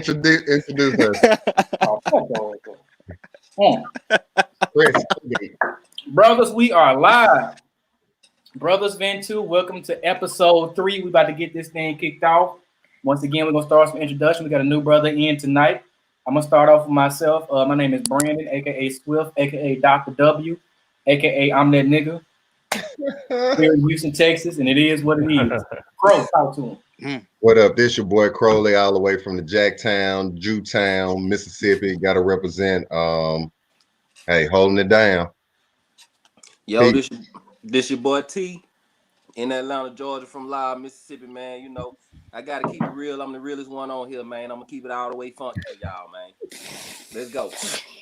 Introduce us. Oh, fuck all that. Chris. Brothers, we are live. Brothers Ventu, welcome to episode 3. We about to get this thing kicked off. Once again, we're gonna start some introduction. We got a new brother in tonight. I'm gonna start off with myself. My name is Brandon, aka Swift, aka Dr. W, aka I'm that nigga. Here in Houston, Texas, and it is what it is. Bro, talk to him. What up? This your boy Crowley, all the way from the Jacktown, Jewtown, Mississippi. Got to represent. Hey, holding it down. Yo, this your boy T in Atlanta, Georgia, from Live, Mississippi, man. You know, I gotta keep it real. I'm the realest one on here, man. I'm gonna keep it all the way funky for y'all, man.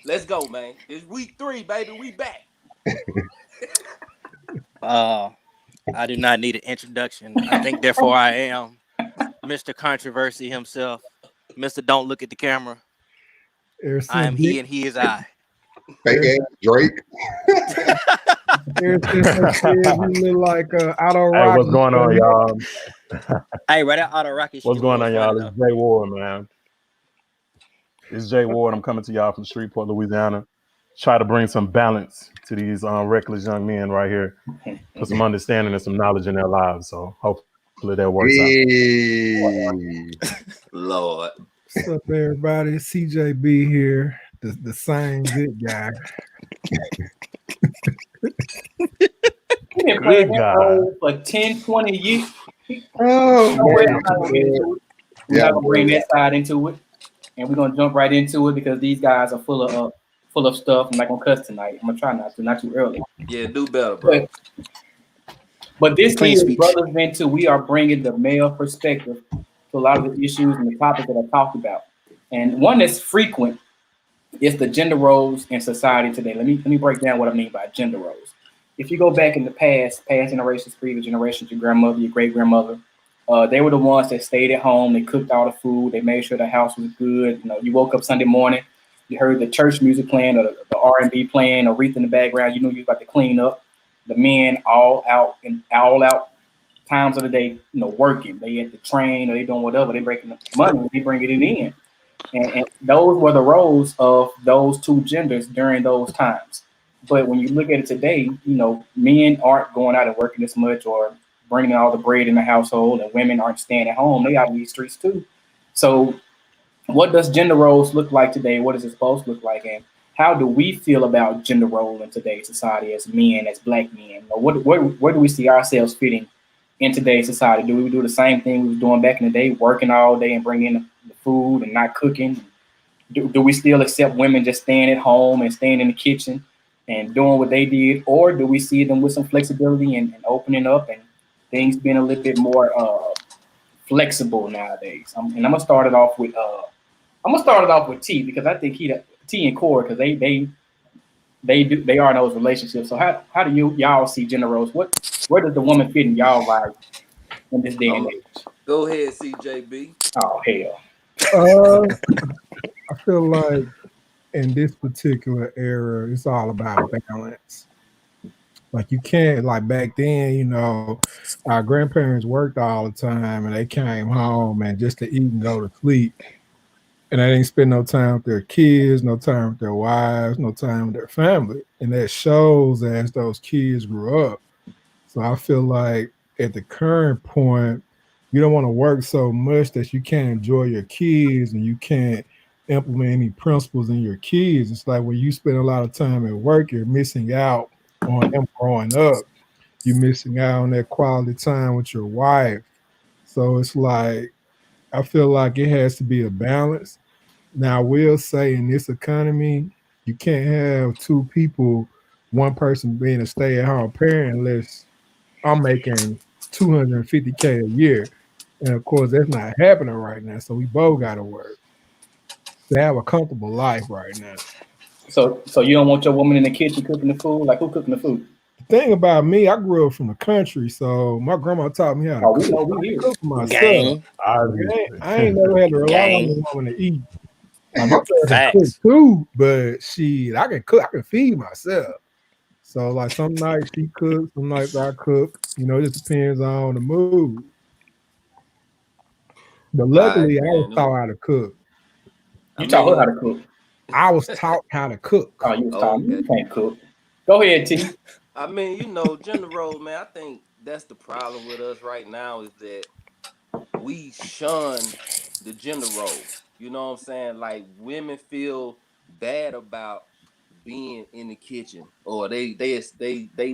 Let's go, man. It's week 3, baby. We back. I do not need an introduction. I think therefore I am Mr. Controversy himself. Mr. Don't Look at the Camera. I am he and he is I. Fake ass Drake. You look like Auto Rock. Hey, what's going on, y'all? Hey, right out of Rocky. What's going on, y'all? It's Jay Ward, man. It's Jay Ward. I'm coming to y'all from Shreveport, Louisiana. Try to bring some balance to these reckless young men right here. Put some understanding and some knowledge in their lives. So hopefully that works out. Lord. What's up, everybody? CJB here. The same good guy. He been playing that role for 10, 20 years. Oh, we're not gonna bring that side into it, and we're gonna jump right into it because these guys are full of stuff. I'm not gonna cuss tonight. I'm gonna try not too early. Yeah, do better, bro. But this is Brothers Ventu. We are bringing the male perspective to a lot of the issues and the topics that I talked about, and one that's frequent is the gender roles in society today. Let me break down what I mean by gender roles. If you go back in the past generations, previous generations, your grandmother, your great grandmother, they were the ones that stayed at home. They cooked all the food. They made sure the house was good. You know, you woke up Sunday morning, you heard the church music playing or the R&B playing or Aretha in the background. You knew you was about to clean up. The men all out times of the day, you know, working. They at the train or they doing whatever. They breaking the money. They bringing it in. And those were the roles of those two genders during those times. But when you look at it today, you know, men aren't going out and working as much or bringing all the bread in the household, and women aren't staying at home. They out in these streets too. So what does gender roles look like today? What is it supposed to look like? And how do we feel about gender role in today's society as men, as black men? Or where do we see ourselves fitting in today's society? Do we do the same thing we were doing back in the day, working all day and bringing in the food and not cooking? Do we still accept women just staying at home and staying in the kitchen and doing what they did? Or do we see them with some flexibility and opening up and things being a little bit more flexible nowadays? And I'm gonna start it off with T, because I think T and Core, because they are in those relationships. So how do y'all see gender roles? Where does the woman fit in y'all life in this day and age? Go ahead, CJB. Oh hell. I feel like in this particular era, it's all about balance. Like you can't, like back then, you know, our grandparents worked all the time and they came home and just to eat and go to sleep. And they didn't spend no time with their kids, no time with their wives, no time with their family. And that shows as those kids grew up. So I feel like at the current point, you don't want to work so much that you can't enjoy your kids and you can't implement any principles in your kids. It's like when you spend a lot of time at work, you're missing out on them growing up. You're missing out on that quality time with your wife. So it's like, I feel like it has to be a balance. Now, I will say in this economy, you can't have two people, one person being a stay-at-home parent unless I'm making $250K a year. And of course, that's not happening right now. So we both got to work to have a comfortable life right now. So you don't want your woman in the kitchen cooking the food? Like, who cooking the food? The thing about me, I grew up from the country, so my grandma taught me how to cook for myself. I ain't never had to rely on a woman to eat. Like, my parents cook too, but I can cook. I can feed myself. So like some nights she cooks, some nights I cook. You know, it just depends on the mood. But luckily, I was taught how to cook. You taught her how to cook. I was taught how to cook. Oh, you was taught. Okay. You can't cook. Go ahead, T. I mean, gender roles, man. I think that's the problem with us right now is that we shun the gender role. You know what I'm saying? Like women feel bad about being in the kitchen, or they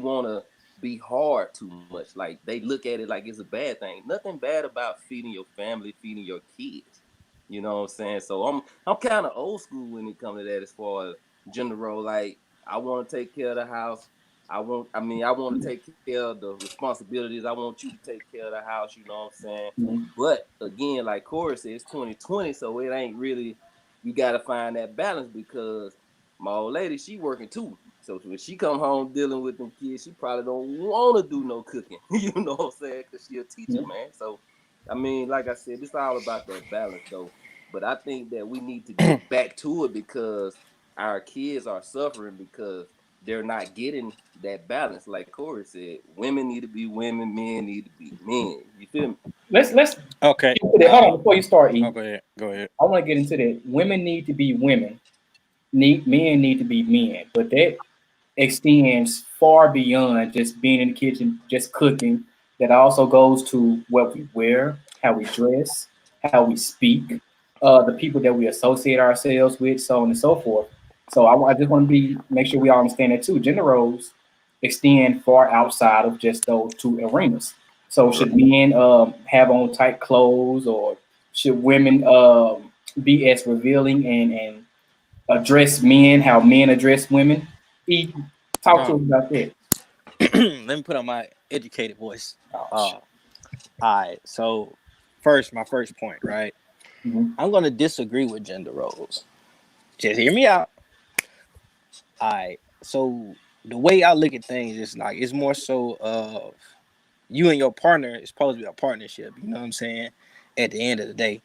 want to be hard too much. Like they look at it like it's a bad thing. Nothing bad about feeding your family, feeding your kids. You know what I'm saying? So I'm kind of old school when it comes to that as far as gender role. Like I want to take care of the house. I want to take care of the responsibilities. I want you to take care of the house. You know what I'm saying? Mm-hmm. But again, like Corey said, it's 2020, so it ain't really. You got to find that balance because my old lady, she working too. So when she come home dealing with them kids, she probably don't want to do no cooking. You know what I'm saying? Because she a teacher, man. So, I mean, like I said, it's all about that balance, though. But I think that we need to get back to it because our kids are suffering because they're not getting that balance. Like Corey said, women need to be women, men need to be men. You feel me? Let's okay. Hold on before you start. Oh, go ahead. I want to get into that. Women need to be women. Men need to be men, but that extends far beyond just being in the kitchen, just cooking. That also goes to what we wear, how we dress, how we speak, the people that we associate ourselves with, so on and so forth. So I just want to make sure we all understand that too. Gender roles extend far outside of just those two arenas. So should men have on tight clothes, or should women be as revealing and address men how men address women? Talk to us about that. Let me put on my educated voice. All right. So my first point, right? Mm-hmm. I'm going to disagree with gender roles. Just hear me out. All right. So the way I look at things is like it's more so of you and your partner is supposed to be a partnership. You know what I'm saying? At the end of the day,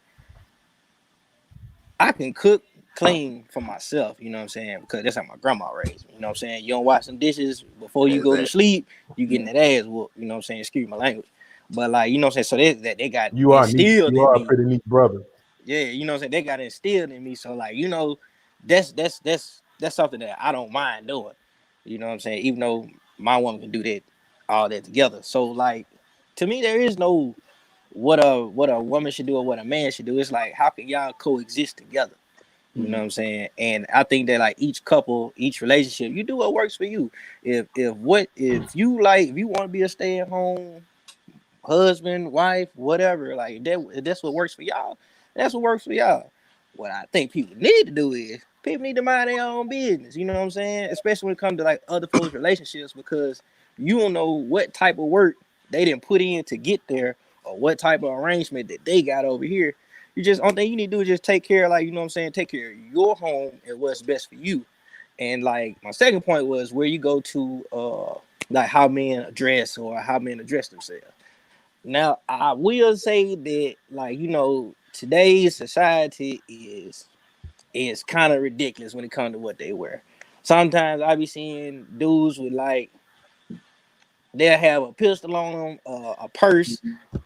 I can cook, clean for myself, you know what I'm saying? Because that's how my grandma raised me, you know what I'm saying? You don't wash some dishes before you go to sleep, you getting that ass whooped, you know what I'm saying? Excuse my language. But like, you know what I'm saying? So they got instilled in me. You are a pretty neat brother. Yeah, you know what I'm saying? They got instilled in me. So like, you know, that's something that I don't mind doing. You know what I'm saying? Even though my woman can do that, all that together. So like, to me, there is no what a woman should do or what a man should do. It's like, how can y'all coexist together? You know what I'm saying? And I think that like each couple, each relationship, you do what works for you. If you want to be a stay-at-home husband, wife, whatever, like if that's what works for y'all, that's what works for y'all. What I think people need to do is people need to mind their own business. You know what I'm saying? Especially when it comes to like other folks' relationships, because you don't know what type of work they didn't put in to get there, or what type of arrangement that they got over here. Only thing you need to do is just take care of, like, you know what I'm saying, take care of your home and what's best for you. And like my second point was where you go to like how men dress or how men address themselves. Now I will say that, like, you know, today's society is kind of ridiculous when it comes to what they wear. Sometimes I be seeing dudes with like they'll have a pistol on them, a purse,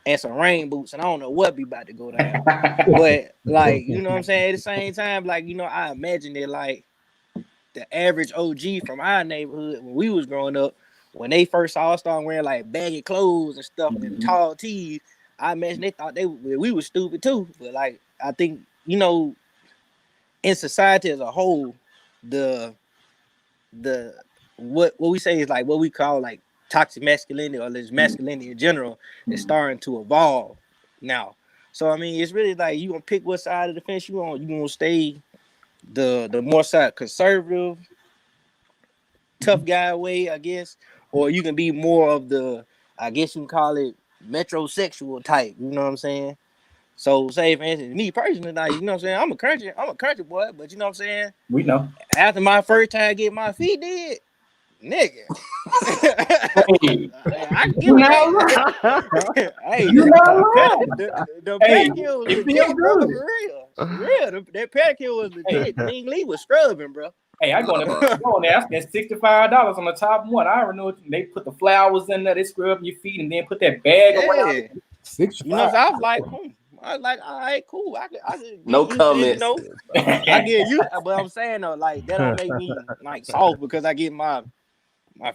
and some rain boots, and I don't know what be about to go down. But like, you know what I'm saying? At the same time, like, you know, I imagine that like the average OG from our neighborhood when we was growing up, when they first all started wearing like baggy clothes and stuff and tall tees, I imagine they thought we were stupid too. But like, I think, you know, in society as a whole, what we say is like what we call like toxic masculinity, or just masculinity in general, is starting to evolve now. So I mean, it's really like you gonna pick what side of the fence you on. You gonna stay the more side conservative, tough guy way, I guess, or you can be more of the, I guess you can call it metrosexual type. You know what I'm saying? So say for instance, me personally, like, you know what I'm saying, I'm a country boy, but you know what I'm saying? We know. After my first time getting my feet did, nigga. Hey, I can get that. Hey, the pedicure was legit, bro. For real. That pedicure was legit. Ling Lee was scrubbing, bro. Hey, I go in there. I spent $65 on the top one. I already know they put the flowers in there. They scrub your feet and then put that bag around. You know, so I was like, I was like, all right, cool. I could No get used to it, you comments. know. I get used, but I'm saying though, like that don't make me like soft because I get my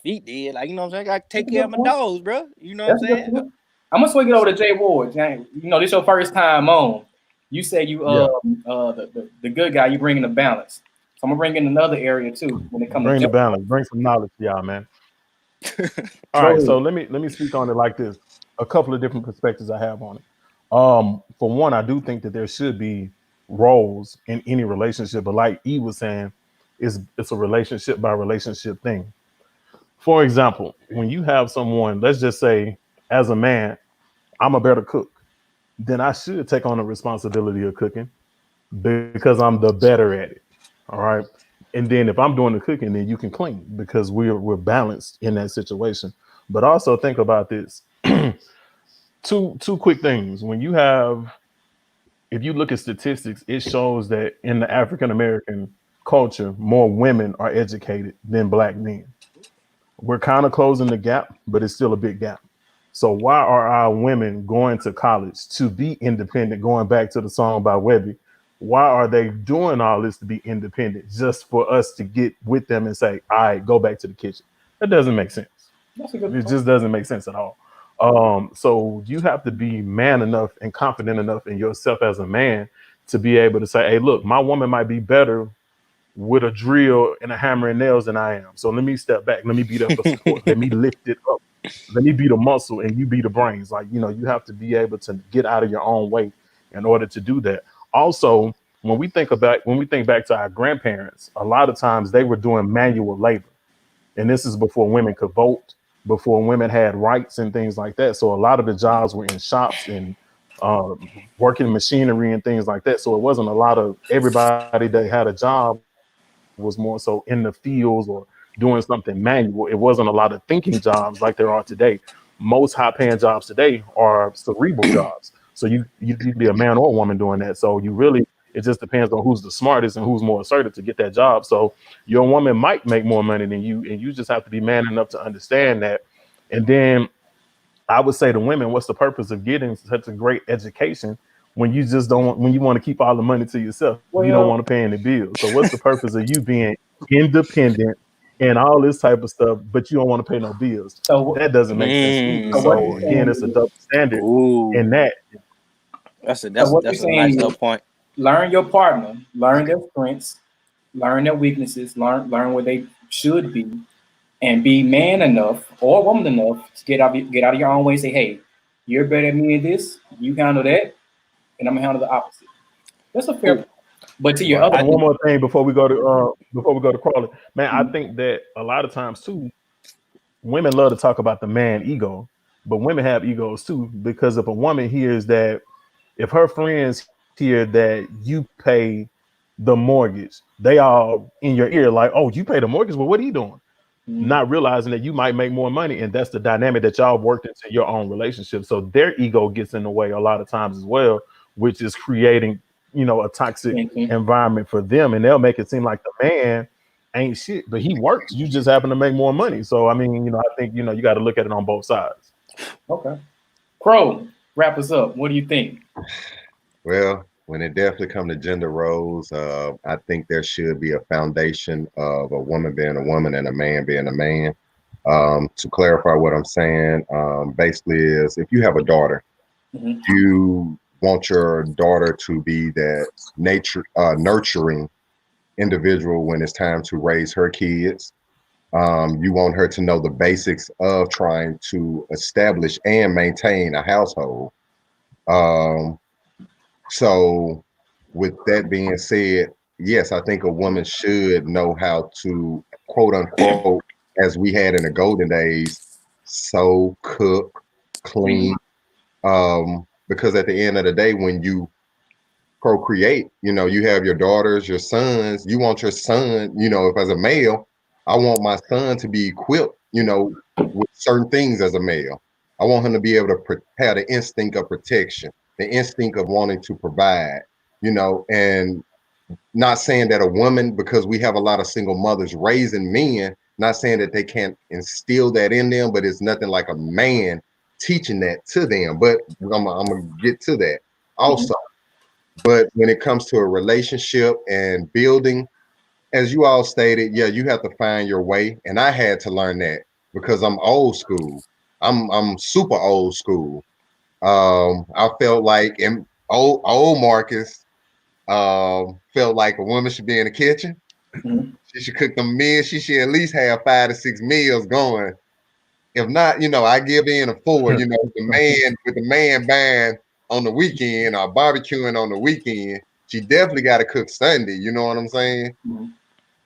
feet dead. Like, you know what I'm saying? I gotta take care of my dogs, bro. You know what I'm saying? I'm gonna swing it over to Jay Ward. Jay, you know, this your first time on. You say you the good guy, you bring in the balance. So I'm gonna bring in another area too when it comes Bring to the balance, bring some knowledge to y'all, man. All right, so let me speak on it like this. A couple of different perspectives I have on it. For one, I do think that there should be roles in any relationship, but like E was saying, it's a relationship by relationship thing. For example, when you have someone, let's just say, as a man, I'm a better cook, then I should take on the responsibility of cooking because I'm the better at it. All right. And then if I'm doing the cooking, then you can clean because we're balanced in that situation. But also think about this. Two quick things. If you look at statistics, it shows that in the African American culture, more women are educated than black men. We're kind of closing the gap, but it's still a big gap. So why are our women going to college to be independent? Going back to the song by Webby, why are they doing all this to be independent just for us to get with them and say, all right, go back to the kitchen? That doesn't make sense. It just doesn't make sense at all. So you have to be man enough and confident enough in yourself as a man to be able to say, hey, look, my woman might be better with a drill and a hammer and nails than I am. So let me step back. Let me be there for support. Let me lift it up. Let me be the muscle and you be the brains. Like, you know, you have to be able to get out of your own way in order to do that. Also, when we think back to our grandparents, a lot of times they were doing manual labor. And this is before women could vote, before women had rights and things like that. So a lot of the jobs were in shops and working machinery and things like that. So it wasn't a lot of everybody that had a job was more so in the fields or doing something manual. It wasn't a lot of thinking jobs like there are today. Most high paying jobs today are cerebral jobs. So you could be a man or a woman doing that. So it just depends on who's the smartest and who's more assertive to get that job. So your woman might make more money than you, and you just have to be man enough to understand that. And then I would say to women, what's the purpose of getting such a great education when you want to keep all the money to yourself? You don't want to pay any bills. So what's the purpose of you being independent and all this type of stuff, but you don't want to pay no bills? So that doesn't make sense either. So again, it's a double standard in that. That's a nice little point. Learn your partner, learn their strengths, learn their weaknesses, learn where they should be, and be man enough or woman enough to get out of your own way and say, hey, you're better than me in this, you handle that, and I'm gonna handle the opposite. That's a fair point. But to your other one more thing before we go to Crawley, man, I think that a lot of times too, women love to talk about the man ego, but women have egos too, because if a woman hears that, if her friends hear that you pay the mortgage, they all in your ear like, oh, you pay the mortgage? Well, what are you doing? Not realizing that you might make more money, and that's the dynamic that y'all worked into your own relationship. So their ego gets in the way a lot of times as well, which is creating, a toxic environment for them, and they'll make it seem like the man ain't shit, but he works. You just happen to make more money. So I mean, I think you got to look at it on both sides. Okay, Crow, wrap us up. What do you think? Well, when it definitely comes to gender roles, I think there should be a foundation of a woman being a woman and a man being a man. To clarify what I'm saying, basically is if you have a daughter, you want your daughter to be that nurturing individual when it's time to raise her kids. You want her to know the basics of trying to establish and maintain a household. So with that being said, yes, I think a woman should know how to, quote unquote, as we had in the golden days, sew, cook, clean. Because at the end of the day, when you procreate, you have your daughters, your sons, you want your son, if as a male, I want my son to be equipped, with certain things as a male. I want him to be able to have the instinct of protection, the instinct of wanting to provide, and not saying that a woman, because we have a lot of single mothers raising men, not saying that they can't instill that in them, but it's nothing like a man teaching that to them. But I'm gonna get to that. also. But when it comes to a relationship and building, as you all stated, yeah, you have to find your way. And I had to learn that because I'm old school. I'm super old school. I felt like old Marcus felt like a woman should be in the kitchen. Mhm. She should cook them meals. She should at least have 5 to 6 meals going. If not, I give in a 4. With the man buying on the weekend or barbecuing on the weekend, she definitely got to cook Sunday. You know what I'm saying?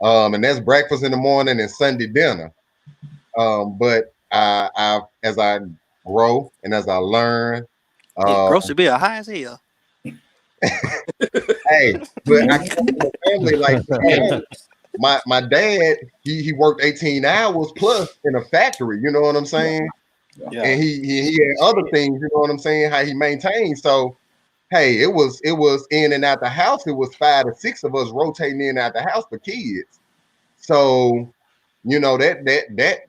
And that's breakfast in the morning and Sunday dinner. But I as I grow and as I learn, grocery bill high as hell. hey, but I come from a family like my dad, he worked 18 hours plus in a factory, you know what I'm saying? Yeah. And he had other things, you know what I'm saying, how he maintained. So hey, it was in and out the house. It was 5 to 6 of us rotating in and out the house for kids. So, that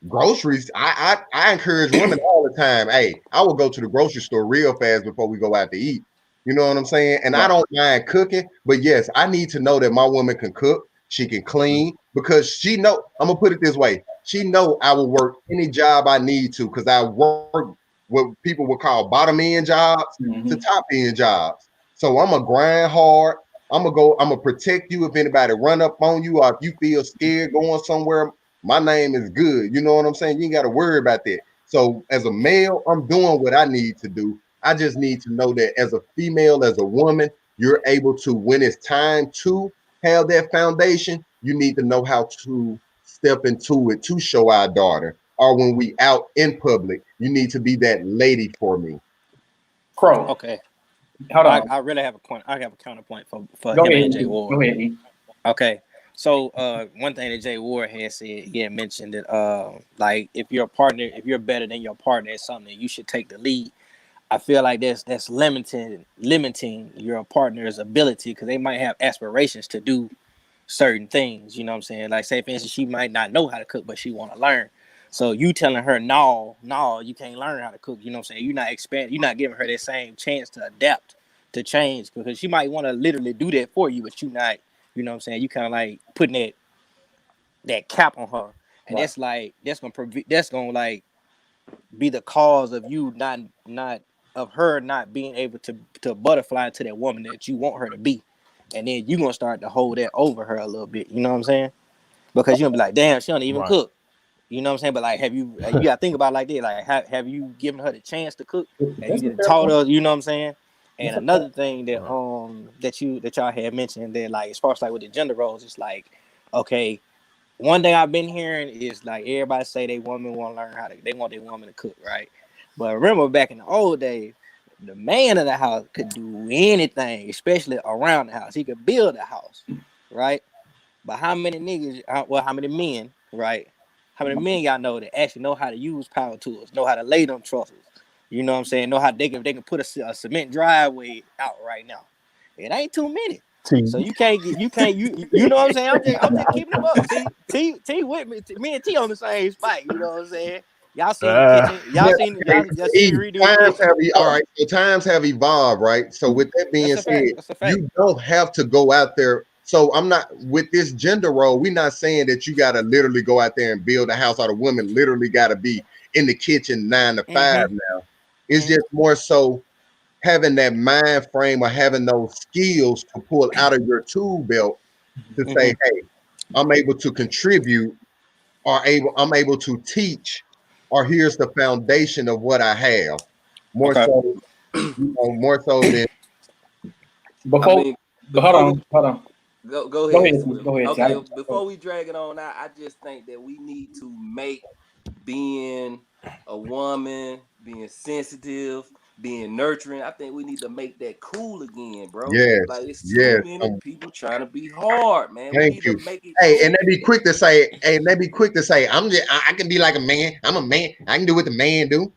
groceries, I encourage women all the time. Hey, I will go to the grocery store real fast before we go out to eat. You know what I'm saying? And I don't mind cooking, but yes, I need to know that my woman can cook, she can clean, because she know, I'm gonna put it this way. She know I will work any job I need to, because I work what people would call bottom end jobs to top end jobs. So I'm gonna grind hard. I'm gonna protect you if anybody run up on you, or if you feel scared going somewhere. My name is good. You know what I'm saying? You ain't got to worry about that. So as a male, I'm doing what I need to do. I just need to know that as a female, as a woman, you're able to, when it's time to have that foundation, you need to know how to step into it to show our daughter. Or when we out in public, you need to be that lady for me. Crow. Okay. Hold on. I really have a point. I have a counterpoint for Go him ahead, and Jay Ward. Go ahead, E. Okay. So one thing that Jay Ward had said, he had mentioned that like if you're better than your partner at something, you should take the lead. I feel like that's limiting your partner's ability, because they might have aspirations to do certain things. You know what I'm saying? Like, say for instance, she might not know how to cook, but she want to learn. So you telling her no, you can't learn how to cook. You know what I'm saying? You're not giving her that same chance to adapt, to change, because she might want to literally do that for you, but you not. You know what I'm saying? You kind of like putting that cap on her, and that's gonna like be the cause of you of her not being able to butterfly to that woman that you want her to be, and then you gonna start to hold that over her a little bit. You know what I'm saying? Because you're gonna be like, damn, she don't even cook. You know what I'm saying? But like, you gotta think about it like that. Like, have you given her the chance to cook? Have you taught her? You know what I'm saying? And another thing that that y'all had mentioned, that like, as far as like with the gender roles, it's like, okay, one thing I've been hearing is like, everybody say they want their woman to cook, right? But remember back in the old days, the man of the house could do anything, especially around the house. He could build a house, right? But how many men, right? How many men y'all know that actually know how to use power tools, know how to lay them trusses? You know what I'm saying? Know how they can put a cement driveway out right now. It ain't too many. So you know what I'm saying? I'm just keeping them up. See, T with me and T on the same spot. You know what I'm saying? Y'all seen the kitchen. Y'all seen redo times kitchen. all right. So times have evolved, right? So with that being said, you don't have to go out there. So I'm not with this gender role. We're not saying that you got to literally go out there and build a house, or the woman literally got to be in the kitchen 9 to 5 now. It's just more so having that mind frame, or having those skills to pull out of your tool belt to say, hey, I'm able to contribute, or I'm able to teach, or here's the foundation of what I have. More so than hold on. Go ahead. Go ahead. Okay, before we drag it on out, I just think that we need to make being a woman, being sensitive, being nurturing, I think we need to make that cool again, bro. Yes, like it's too many people trying to be hard, man. Thank you. Make it hey, cool. and they be quick to say, I can be like a man. I'm a man. I can do what the man do.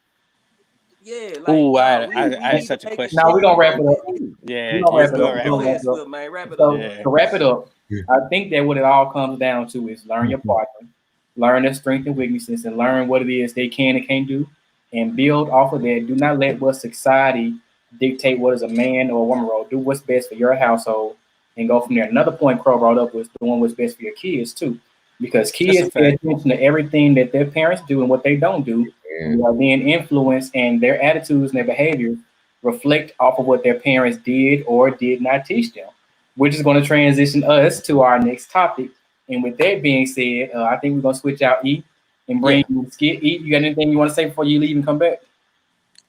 Yeah, like I had such a question. Now we're gonna wrap it up. Yeah, go ahead, Swift, man. Wrap it up. To wrap it up, I think that what it all comes down to is learn your partner, learn their strengths and weaknesses, and learn what it is they can and can't do, and build off of that. Do not let what society dictate what is a man or a woman role. Do what's best for your household and go from there. Another point Crow brought up was doing what's best for your kids too, because kids pay attention to everything that their parents do and what they don't do. They are being influenced, and their attitudes and their behaviors reflect off of what their parents did or did not teach them, which is going to transition us to our next topic. And with that being said, I think we're going to switch out E and bring Skit. E, you got anything you want to say before you leave and come back?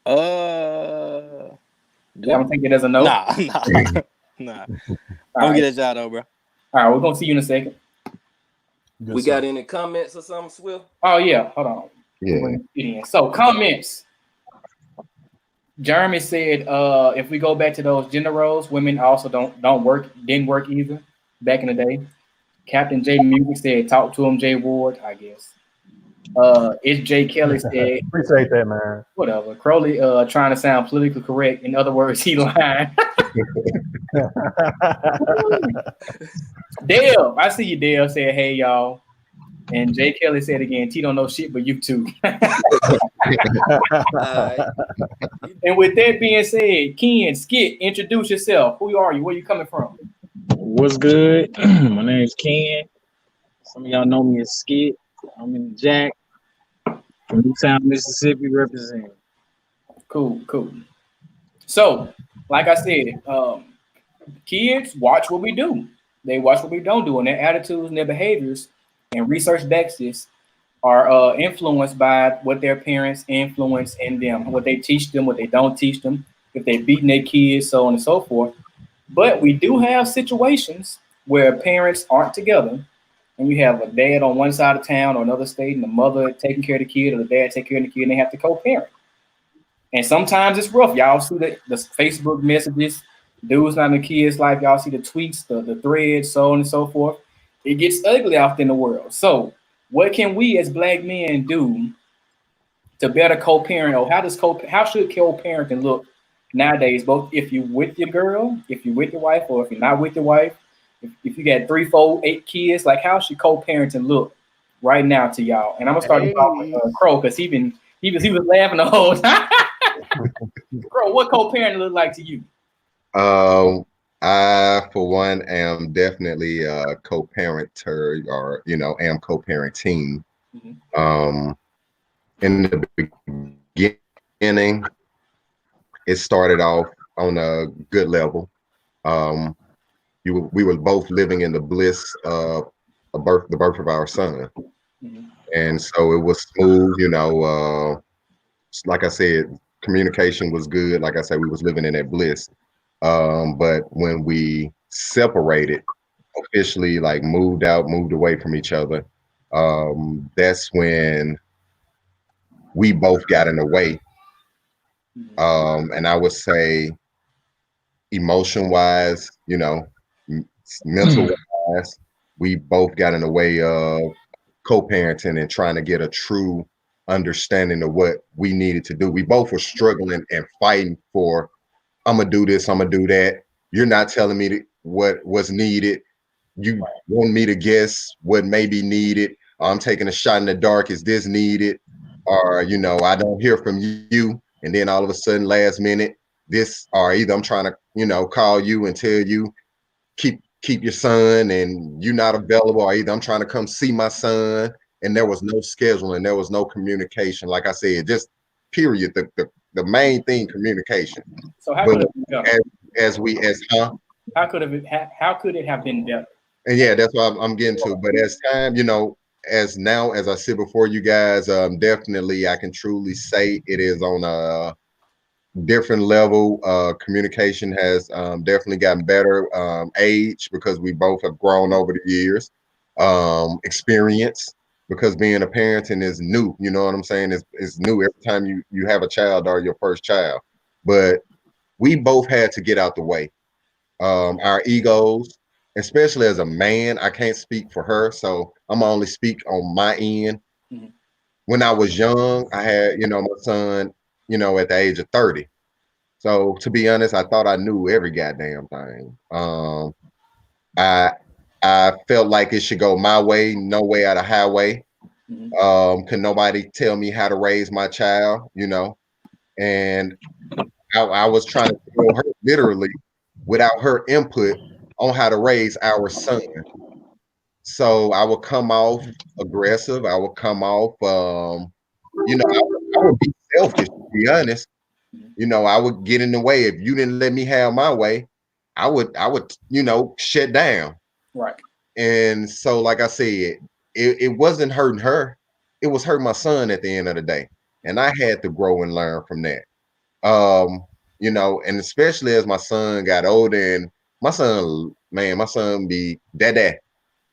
I'm gonna take it as a no. Nah. Don't get that job though, bro. All right, we're gonna see you in a second. We got any comments or something, Swift? Oh yeah, hold on. Yeah. So comments. Jeremy said, if we go back to those gender roles, women also didn't work either back in the day. Captain J Music said, talk to him, Jay Ward, I guess. It's Jay Kelly said, appreciate that, man. Whatever. Crowley trying to sound politically correct. In other words, he lying. Dale, I see you, Dale, said, hey, y'all. And Jay Kelly said again, T don't know shit, but you too. And with that being said, Ken, Skit, introduce yourself. Who are you? Where you coming from? What's good? My name is Ken. Some of y'all know me as Skit. I'm in the Jack from Newtown, Mississippi, representing. Cool. So, like I said, kids watch what we do. They watch what we don't do, and their attitudes and their behaviors, and research backs this, are influenced by what their parents influence in them, what they teach them, what they don't teach them, if they're beating their kids, so on and so forth. But we do have situations where parents aren't together, and you have a dad on one side of town or another state, and the mother taking care of the kid, or the dad taking care of the kid, and they have to co-parent. And sometimes it's rough. Y'all see the Facebook messages, dudes not in the kids' life. Y'all see the tweets, the threads, so on and so forth. It gets ugly out in the world. So what can we as Black men do to better co-parent, or how should co-parenting look nowadays, both if you're with your girl, if you're with your wife, or if you're not with your wife, if you got 3, 4, 8 kids, like how should co-parenting look right now to y'all? And I'm gonna start with Crow, because he was laughing the whole time. Crow, what co-parenting look like to you? I, for one, am definitely a co-parenter, or am co-parenting. Mm-hmm. In the beginning, it started off on a good level. We were both living in the bliss of the birth of our son, mm-hmm. And so it was smooth. Like I said, communication was good. Like I said, we was living in that bliss. But when we separated, officially, like moved away from each other, that's when we both got in the way. And I would say emotion-wise, mental-wise, we both got in the way of co-parenting and trying to get a true understanding of what we needed to do. We both were struggling and fighting for, I'm gonna do this, I'm gonna do that. You're not telling me what was needed. You want me to guess what may be needed. I'm taking a shot in the dark. Is this needed? Or, I don't hear from you. And then all of a sudden, last minute, or either I'm trying to, call you and tell you, keep your son, and you're not available. Or either I'm trying to come see my son, and there was no schedule and there was no communication. Like I said, just period. The main thing, communication. So how could it be better? How could it have been better? And yeah, that's what I'm getting to. But as time, as I said before, you guys, definitely I can truly say it is on a different level. Communication has definitely gotten better. Age, because we both have grown over the years. Experience, because being a parenting is new. You know what I'm saying? It's new every time you have a child or your first child. But we both had to get out the way. Our egos, especially as a man, I can't speak for her, so I'm only speak on my end. Mm-hmm. When I was young, I had, my son, at the age of 30. So to be honest, I thought I knew every goddamn thing. I felt like it should go my way, no way out of highway. Mm-hmm. Could nobody tell me how to raise my child, and I was trying to tell her literally without her input on how to raise our son. So I would come off aggressive. I would come off, I would be selfish, to be honest. I would get in the way. If you didn't let me have my way, I would, shut down. Right. And so, like I said, it wasn't hurting her. It was hurting my son at the end of the day. And I had to grow and learn from that. And especially as my son got older, and my son be dad,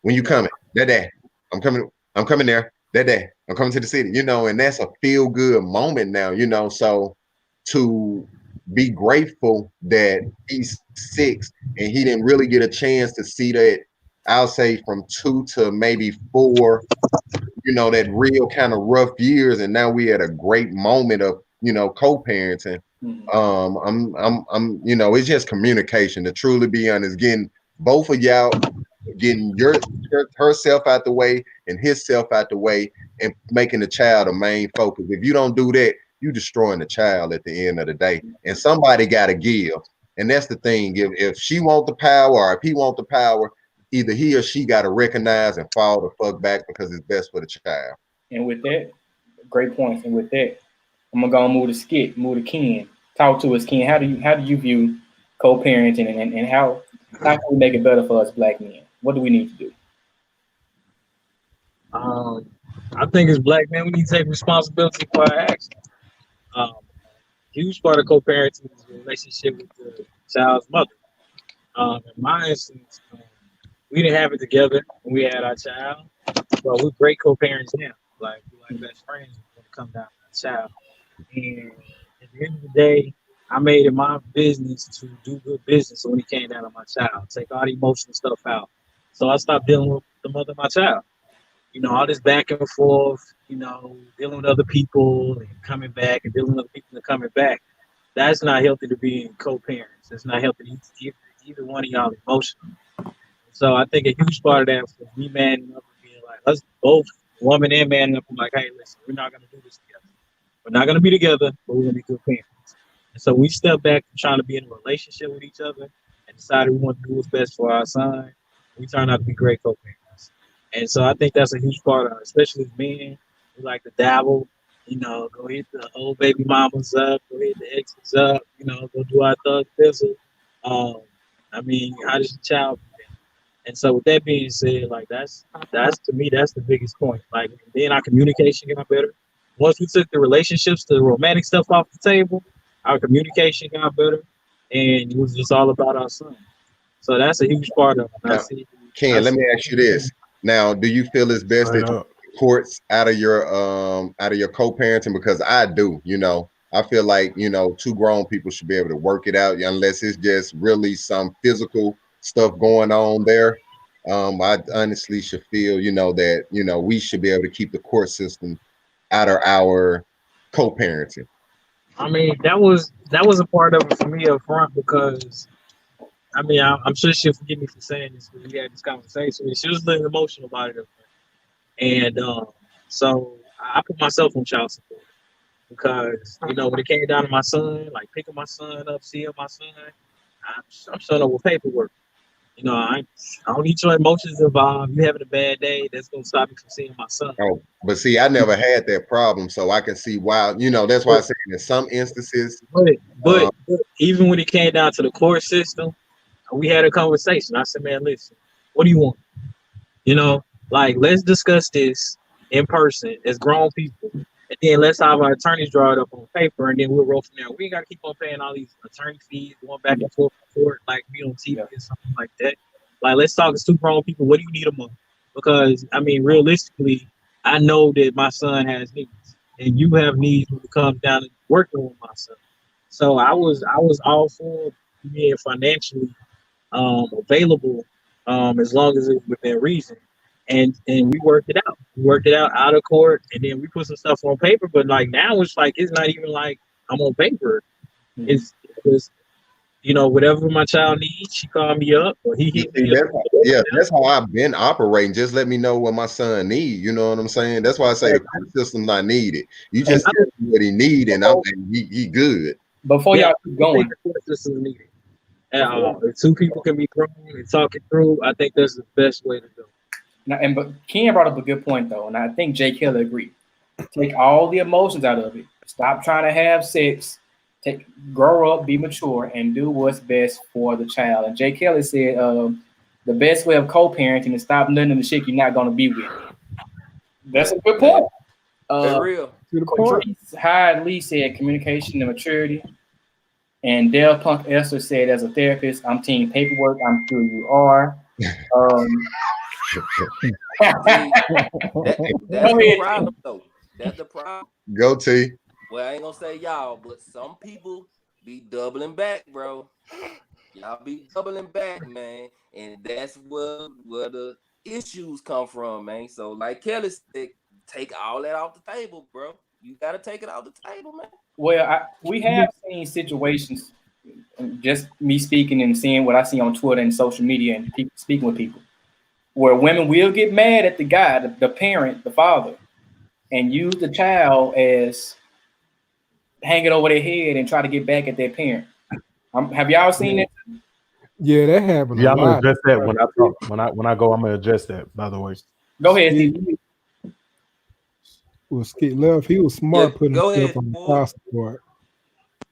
when you coming? Dad, I'm coming there. Dad, I'm coming to the city, and that's a feel good moment now, so to be grateful that he's 6 and he didn't really get a chance to see that, I'll say from 2 to maybe 4, that real kind of rough years, and now we had a great moment of co-parenting. It's just communication, to truly be honest, getting both of y'all, getting herself out the way and his self out the way, and making the child a main focus. If you don't do that, you destroying the child at the end of the day, and somebody got to give. And that's the thing. If she want the power, or if he want the power, either he or she got to recognize and fall the fuck back, because it's best for the child. And with that, great points. And with that, I'm gonna go and move to Ken. Talk to us, Ken. How do you view co-parenting, and how can we make it better for us Black men? What do we need to do? I think as Black men, we need to take responsibility for our actions. Huge part of co-parenting is the relationship with the child's mother. In my instance, we didn't have it together when we had our child, but we're great co-parents now. We're like best friends when it comes down to the child. And at the end of the day, I made it my business to do good business when it came down to my child, take all the emotional stuff out. So I stopped dealing with the mother of my child. All this back and forth, dealing with other people and coming back, and dealing with other people and coming back. That's not healthy to be in co-parents. It's not healthy to keep either one of y'all emotional. So I think a huge part of that was me manning up and being like, let's both, woman and man, up and like, hey, listen, we're not going to do this together. We're not going to be together, but we're going to be good parents. And so we stepped back from trying to be in a relationship with each other and decided we want to do what's best for our son. We turned out to be great co-parents. And so I think that's a huge part of it, especially as men. We like to dabble, go hit the old baby mamas up, go hit the exes up, go do our thug fizzle. How does your child do that? And so with that being said, that's to me, that's the biggest point. Then our communication got better. Once we took the relationships, the romantic stuff off the table, our communication got better, and it was just all about our son. So that's a huge part of it. Ken, let me ask you this. Now, do you feel it's best that you courts out of your co-parenting? Because I do, I feel like, two grown people should be able to work it out, unless it's just really some physical stuff going on there. I honestly should feel, that, we should be able to keep the court system out of our co-parenting. That was a part of it for me up front, because I'm sure she'll forgive me for saying this, because we had this conversation. She was a little emotional about it. And so I put myself on child support, because, when it came down to my son, picking my son up, seeing my son, I'm showing up with paperwork. I don't need your emotions involved. You having a bad day, that's going to stop me from seeing my son. Oh, but see, I never had that problem, so I can see why, that's why I say in some instances. But even when it came down to the court system, we had a conversation. I said, man, listen, what do you want? Let's discuss this in person as grown people. And then let's have our attorneys draw it up on paper, and then we'll roll from there. We ain't got to keep on paying all these attorney fees, going back and forth in court, be on TV or something like that. Let's talk as two grown people. What do you need a month? Because, realistically, I know that my son has needs, and you have needs when it comes down to working with my son. So I was all for being financially available, as long as it was within reason. And we worked it out. We worked it out of court, and then we put some stuff on paper. But now it's it's not even I'm on paper. It's whatever my child needs, she called me up, or he hit me up. That's how I've been operating. Just let me know what my son needs. You know what I'm saying? That's why I say the court system's not needed. You just tell me what he need, and he good. Before y'all keep I going, think the court system is needed. If two people can be grown and talk it through, I think that's the best way to go. now, but Ken brought up a good point though, and I think Jay Kelly agreed. Take all the emotions out of it. Stop trying to have sex. Grow up, be mature, and do what's best for the child. And Jay Kelly said, the best way of co-parenting is stop nutting the shit you're not going to be with. That's a good point. That's real. To the point. Patrice Hyde Lee said communication and maturity. And Dale Punk Esther said, as a therapist, I'm team paperwork. I'm sure you are. That's the problem, though. That's the problem. Go T. Well, I ain't gonna say y'all, but some people be doubling back, bro. Y'all be doubling back, man, and that's where the issues come from, man. So, like Kelly said, take all that off the table, bro. You gotta take it off the table, man. Well, we have seen situations, just me speaking and seeing what I see on Twitter and social media and people speaking with people, where women will get mad at the guy, the parent, the father, and use the child as hang it over their head and try to get back at their parent. Have y'all seen it? Yeah, that happened. Yeah, a I'm gonna lot. address that when I talk. When I go, I'm gonna address that. By the way, Go ahead, Yeah, Steve. was Skip Love. He was smart Yeah, putting go himself ahead, on the boy. child support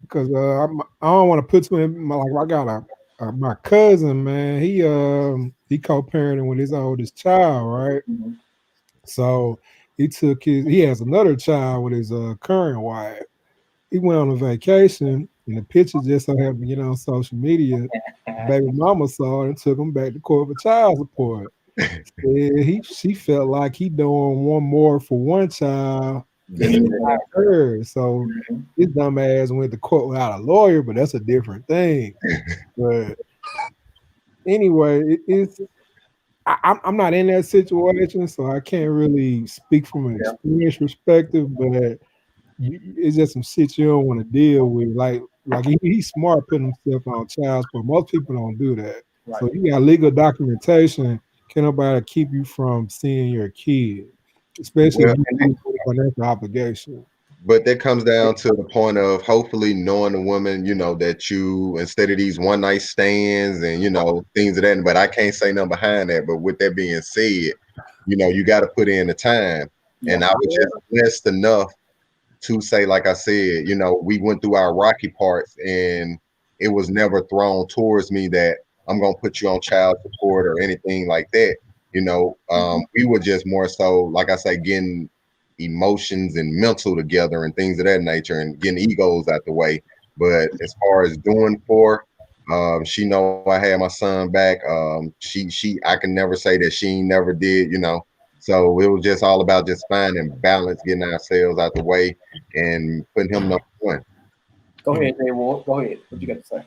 because I don't want to put to him like I got my cousin, man. He co-parenting with his oldest child, right? Mhm. So he has another child with his current wife. He went on a vacation, and the picture just so happened to get on social media. Baby mama saw it and took him back to court for child support. She felt like he doing one more for one child than he got her. So his dumb ass went to court without a lawyer, but that's a different thing. But anyway, I'm not in that situation, so I can't really speak from an experience perspective, but it's just some shit you don't want to deal with. Like he's smart putting himself on child support. Most people don't do that. Right. So you got legal documentation. Can nobody keep you from seeing your kid, especially if you have financial obligation. But that comes down to the point of hopefully knowing the woman, you know, that you, instead of these one night stands and, you know, things of that. But I can't say nothing behind that. But with that being said, you know, you got to put in the time. Yeah. And I was just blessed enough to say, like I said, you know, we went through our rocky parts and it was never thrown towards me that I'm going to put you on child support or anything like that. You know, we were just more so, like I say, getting emotions and mental together and things of that nature and getting egos out the way. But as far as doing for, she know I had my son back. I can never say that she never did, you know. So it was just all about just finding balance, getting ourselves out the way and putting him number one. Go ahead, Jay Ward. Go ahead. What you got to say?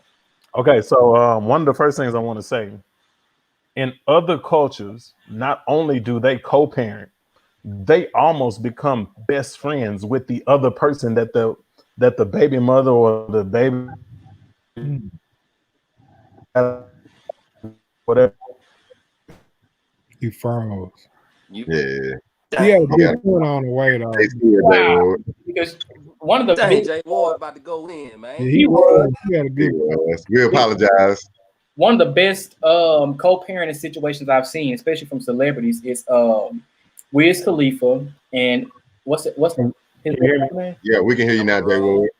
okay. So one of the first things I want to say, in other cultures, not only do they co-parent, they almost become best friends with the other person that the baby mother or the baby whatever. He froze. Yeah. He had a good point on the way though. Wow. Because one of the Dang, Jay Ward about to go in, man. Yeah, he had a good We apologize. One of the best co-parenting situations I've seen, especially from celebrities, is Wiz Khalifa and what's his name? Yeah, we can hear you now, Jay Ward.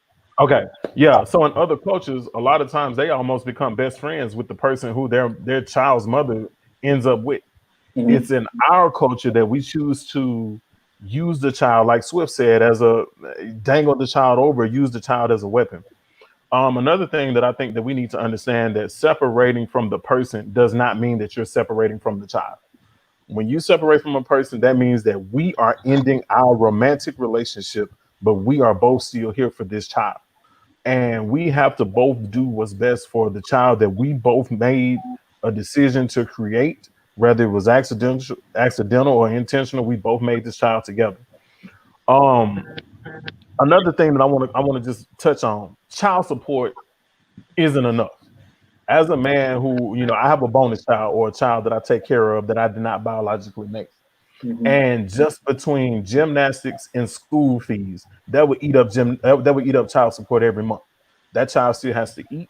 Okay, yeah. So in other cultures, a lot of times they almost become best friends with the person who their child's mother ends up with. Mm-hmm. It's in our culture that we choose to use the child, like Swift said, as a dangle the child over, use the child as a weapon. Another thing that I think that we need to understand, that separating from the person does not mean that you're separating from the child. When you separate from a person, that means that we are ending our romantic relationship, but we are both still here for this child. And we have to both do what's best for the child that we both made a decision to create, whether it was accidental or intentional. We both made this child together. Another thing that I want to just touch on: child support isn't enough. As a man who, you know, I have a bonus child or a child that I take care of that I did not biologically make. Mm-hmm. And just between gymnastics and school fees, that would eat up child support every month. That child still has to eat.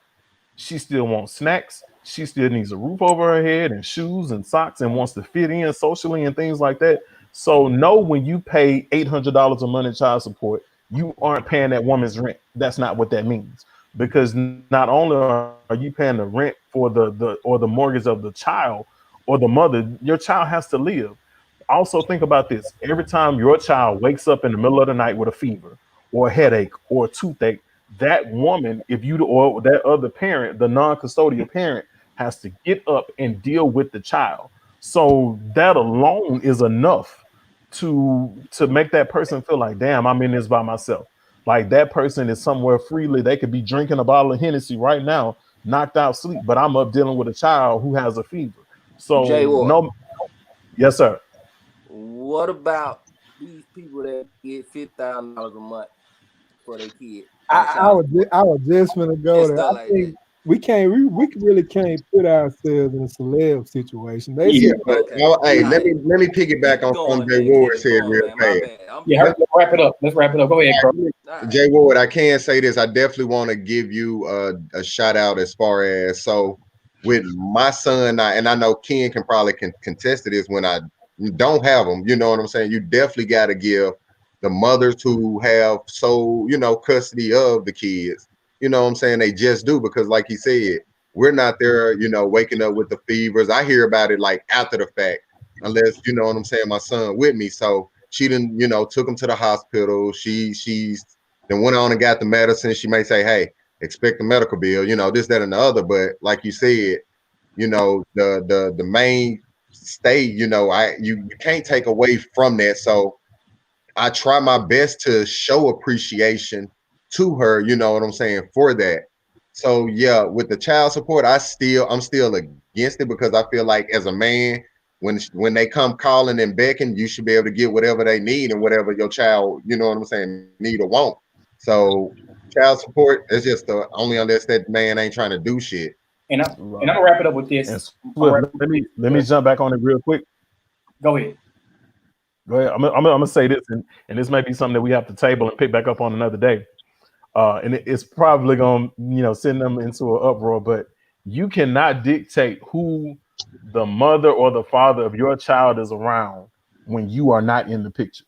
She still wants snacks. She still needs a roof over her head and shoes and socks and wants to fit in socially and things like that. So know when you pay $800 a month in child support, you aren't paying that woman's rent. That's not what that means. Because not only are you paying the rent for the mortgage of the child or the mother, your child has to live. Also think about this. Every time your child wakes up in the middle of the night with a fever or a headache or a toothache, that woman, or that other parent, the non-custodial parent, has to get up and deal with the child. So that alone is enough to make that person feel like, damn, I'm in this by myself. Like that person is somewhere freely. They could be drinking a bottle of Hennessy right now, knocked out sleep, but I'm up dealing with a child who has a fever. So yes, sir. What about these people that get $50,000 a month for their kid? I was just gonna go there. I think we really can't put ourselves in a celeb situation. Let me piggyback on Jay Ward said real fast. Let's wrap it up. Go ahead, Carl. Jay Ward, I can say this. I definitely want to give you a shout out as far as with my son, and I know Ken can probably contest to this when I don't have them. You know what I'm saying? You definitely got to give the mothers who have custody of the kids. You know what I'm saying? They just do, because like he said, we're not there, waking up with the fevers. I hear about it like after the fact, unless, you know what I'm saying, my son with me. So she didn't, took him to the hospital. She's then went on and got the medicine. She may say, hey, expect the medical bill, this, that, and the other. But like you said, the main state, you can't take away from that. So I try my best to show appreciation to her, you know what I'm saying, for that. So yeah, with the child support, I'm still against it, because I feel like as a man, when they come calling and begging, you should be able to get whatever they need and whatever your child, you know what I'm saying, need or want. So child support is just only unless that man ain't trying to do shit. And I'm gonna wrap it up with this. Let me jump back on it real quick. Go ahead. I'm gonna say this, and this may be something that we have to table and pick back up on another day. And it's probably gonna send them into an uproar, but you cannot dictate who the mother or the father of your child is around when you are not in the picture.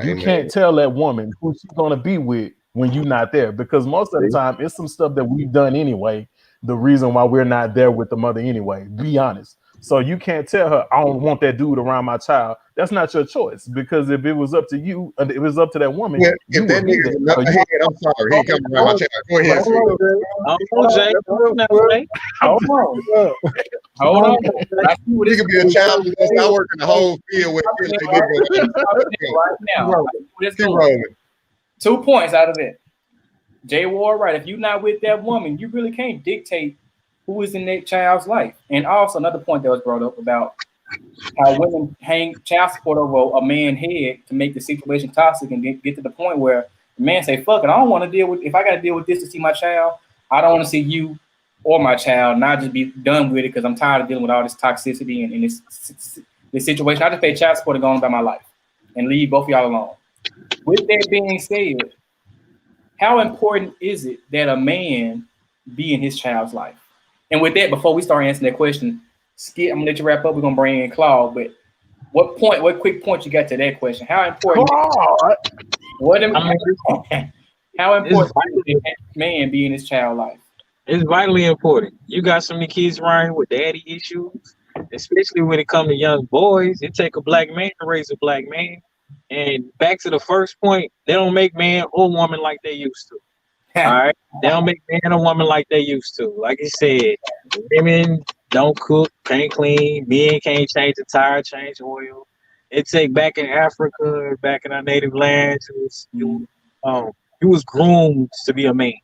You can't tell that woman who she's gonna be with when you're not there, because most of the time it's some stuff that we've done anyway. The reason why we're not there with the mother anyway, be honest. So you can't tell her, I don't want that dude around my child. That's not your choice, because if it was up to you, if it was up to that woman, if that nigga's enough ahead, I'm sorry, he ain't coming around my child. Go ahead. Hold on. He could be a child who does not work in the whole field with right now. 2 points out of it. Jay Ward, right? If you're not with that woman, you really can't dictate who is in that child's life. And also another point that was brought up about how women hang child support over a man's head to make the situation toxic and get to the point where the man say, fuck it, I don't want to deal with, if I got to deal with this to see my child, I don't want to see you or my child, not just be done with it because I'm tired of dealing with all this toxicity and this situation. I just pay child support and go on about my life and leave both of y'all alone. With that being said, how important is it that a man be in his child's life? And with that, before we start answering that question, Skip, I'm gonna let you wrap up. We're gonna bring in Claude, but what quick point you got to that question? How important? How important is that man be in his child's life? It's vitally important. You got so many kids around with daddy issues, especially when it comes to young boys. It take a black man to raise a black man. And back to the first point, they don't make man or woman like they used to. All right, they don't make man or woman like they used to. Like you said, women don't cook, can't clean, men can't change the tire, change oil. It take back in Africa, back in our native lands, you was groomed to be a man.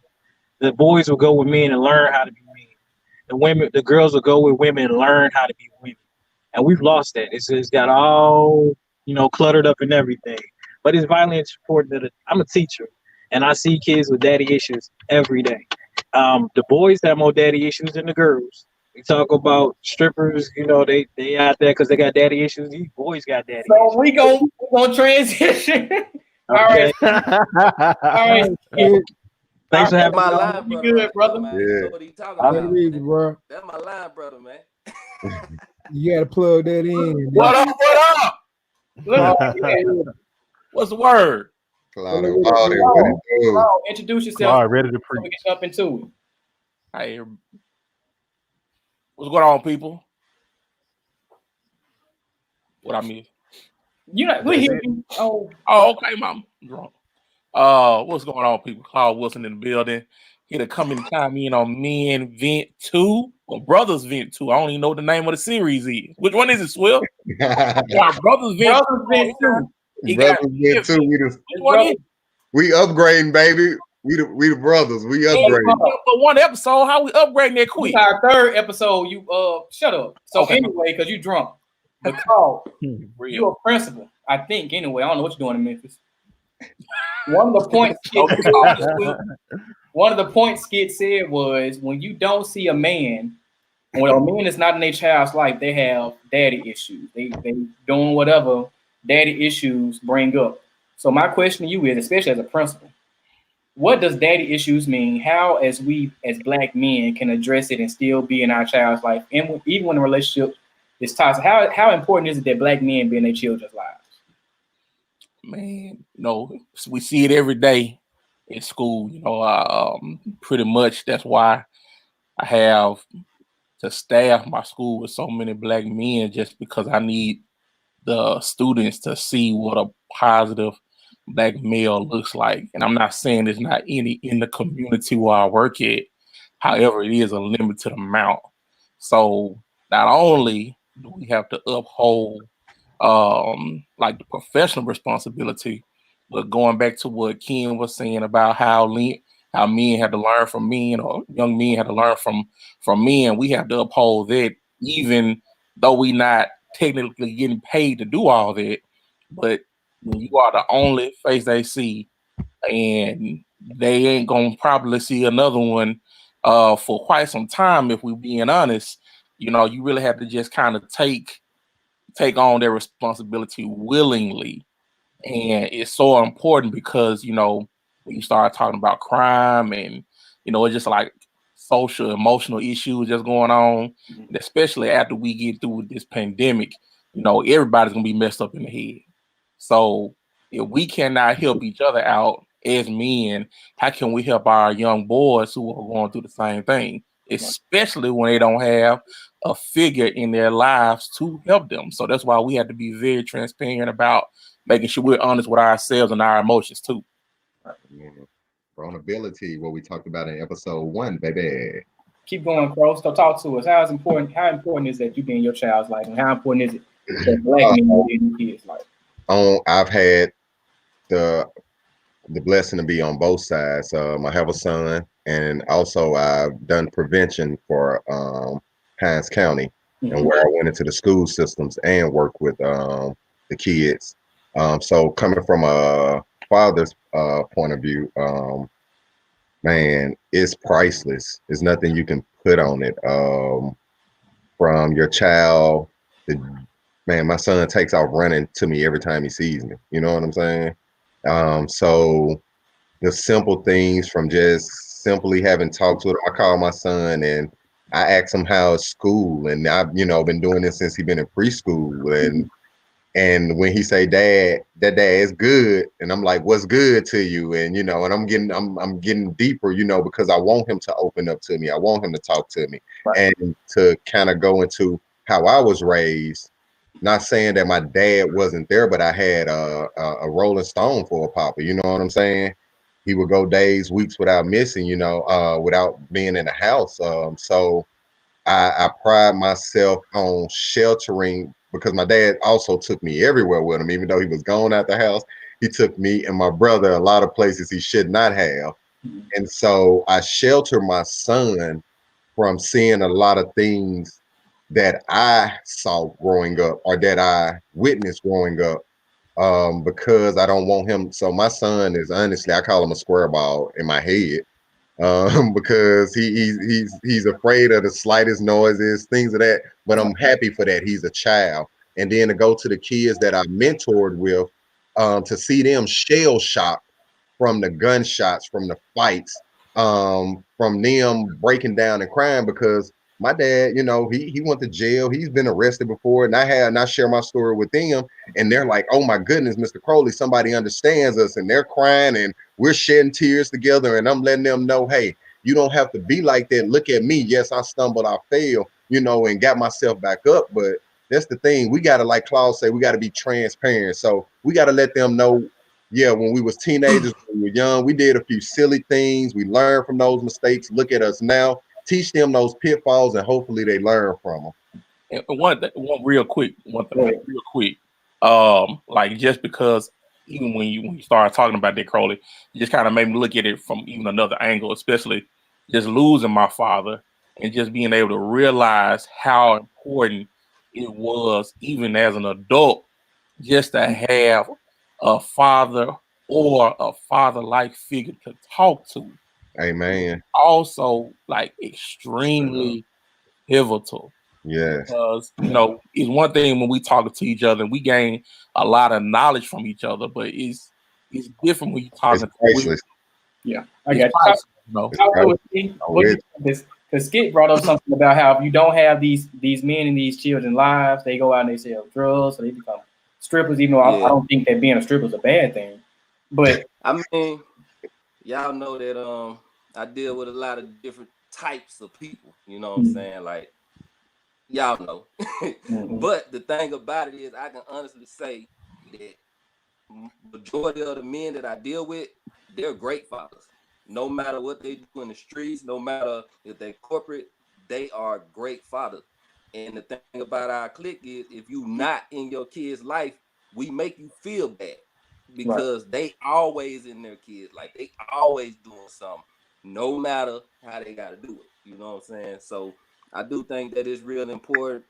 The boys would go with men and learn how to be men. The girls will go with women and learn how to be women. And we've lost that. It's got all cluttered up and everything. But it's vitally important that I'm a teacher. And I see kids with daddy issues every day. The boys have more daddy issues than the girls. We talk about strippers, they out there because they got daddy issues. These boys got daddy issues. So we gonna transition. Okay. All right. Thanks for That's having my me. line You brother. good, Right brother? there, man. Yeah. You know what he talking I about. believe you, bro. That's my line brother, man. You gotta plug that in. What up? What up? Look, What's the word? Claudio, all that, what it do? Carl, introduce yourself All right, ready to so we preach. can jump into it. Hey, what's going on, people? What I miss? You know, we hear you. Oh, Okay, mom. I'm drunk. What's going on, people? Carl Wilson in the building. Here to come and chime in on Men Vent 2 or Brothers Vent 2. I don't even know what the name of the series is. Which one is it, Swift? Yeah, Brothers Vent. Brothers Vent 2. You got Brothers Vent 2, which one is it? we upgrading, baby. We the brothers. We upgrading. But one episode, how we upgrading that This quick? is our third episode. You shut up. So Okay. anyway, because you drunk. But Carl, Real. you're a principal, I think. Anyway, I don't know what you're doing in Memphis. One of the points Skit said was when you don't see a man, when a man is not in their child's life, they have daddy issues. They doing whatever daddy issues bring up. So my question to you is, especially as a principal, what does daddy issues mean? How, as we as Black men, can address it and still be in our child's life, and even when the relationship is toxic? How important is it that Black men be in their children's lives? Man, we see it every day in school. Pretty much that's why I have to staff my school with so many Black men, just because I need the students to see what a positive Black male looks like. And I'm not saying there's not any in the community where I work at. However, it is a limited amount. So not only do we have to uphold like the professional responsibility, but going back to what Ken was saying about how men had to learn from men, or young men had to learn from men, we have to uphold that, even though we not technically getting paid to do all that. But when you are the only face they see, and they ain't gonna probably see another one for quite some time, if we're being honest, you really have to just kind of take on their responsibility willingly. And it's so important because, when you start talking about crime and, it's just like social, emotional issues just going on, especially after we get through this pandemic, everybody's going to be messed up in the head. So if we cannot help each other out as men, how can we help our young boys who are going through the same thing, especially when they don't have a figure in their lives to help them? So that's why we have to be very transparent about making sure we're honest with ourselves and our emotions too. Vulnerability, what we talked about in episode 1, baby. Keep going, Crow. So talk to us. How important is that you be in your child's life, and how important is it that Black men be in your kids' life? I've had the blessing to be on both sides. I have a son, and also I've done prevention for Hines County, and where I went into the school systems and worked with the kids. So coming from a father's point of view, man, it's priceless. There's nothing you can put on it. From your child, man, my son takes off running to me every time he sees me. You know what I'm saying? So the simple things, from just simply having talked with him. I call my son and I ask him how is school, and I've been doing this since he's been in preschool, and when he say, "Dad, that is good," and I'm like, "What's good to you?" And and I'm getting deeper, because I want him to open up to me. I want him to talk to me, right, and to kind of go into how I was raised. Not saying that my dad wasn't there, but I had a Rolling Stone for a papa. You know what I'm saying? He would go days, weeks without missing, without being in the house. So I pride myself on sheltering, because my dad also took me everywhere with him. Even though he was gone out the house, he took me and my brother a lot of places he should not have. And so I shelter my son from seeing a lot of things that I saw growing up, or that I witnessed growing up, because I don't want him. So my son is, honestly, I call him a square ball in my head, because he's afraid of the slightest noises, things of that. But I'm happy for that. He's a child. And then to go to the kids that I mentored with, to see them shell shocked from the gunshots, from the fights, from them breaking down and crying because my dad, you know, he went to jail. He's been arrested before, and I share my story with them, and they're like, "Oh my goodness, Mr. Crowley, somebody understands us," and they're crying, and we're shedding tears together, and I'm letting them know, "Hey, you don't have to be like that. Look at me. Yes, I stumbled, I failed, you know, and got myself back up, but." That's the thing. We got to, like Claude said, we got to be transparent. So we got to let them know, yeah, when we was teenagers, when we were young, we did a few silly things. We learned from those mistakes. Look at us now. Teach them those pitfalls, and hopefully they learn from them. And one real quick, real quick. Like just because even when you started talking about that, Crowley, it just kind of made me look at it from even another angle, especially just losing my father and just being able to realize how important it was, even as an adult, just to have a father or a father-like figure to talk to. Amen. Also, like extremely pivotal. Yes. Because you know, it's one thing when we talk to each other and we gain a lot of knowledge from each other, but it's different when you talking. Yeah, I got you. Because Skip brought up something about how if you don't have these men in these children's lives, they go out and they sell drugs, so they become strippers. Even though I don't think that being a stripper is a bad thing, but I mean, y'all know that I deal with a lot of different types of people. You know what I'm saying? Like y'all know. But the thing about it is, I can honestly say that majority of the men that I deal with, they're great fathers. No matter what they do in the streets, no matter if they're corporate, they are great fathers. And the thing about our clique is, if you not in your kid's life, we make you feel bad because they always in their kids, like they always doing something, no matter how they got to do it. You know what I'm saying? So I do think that it's real important.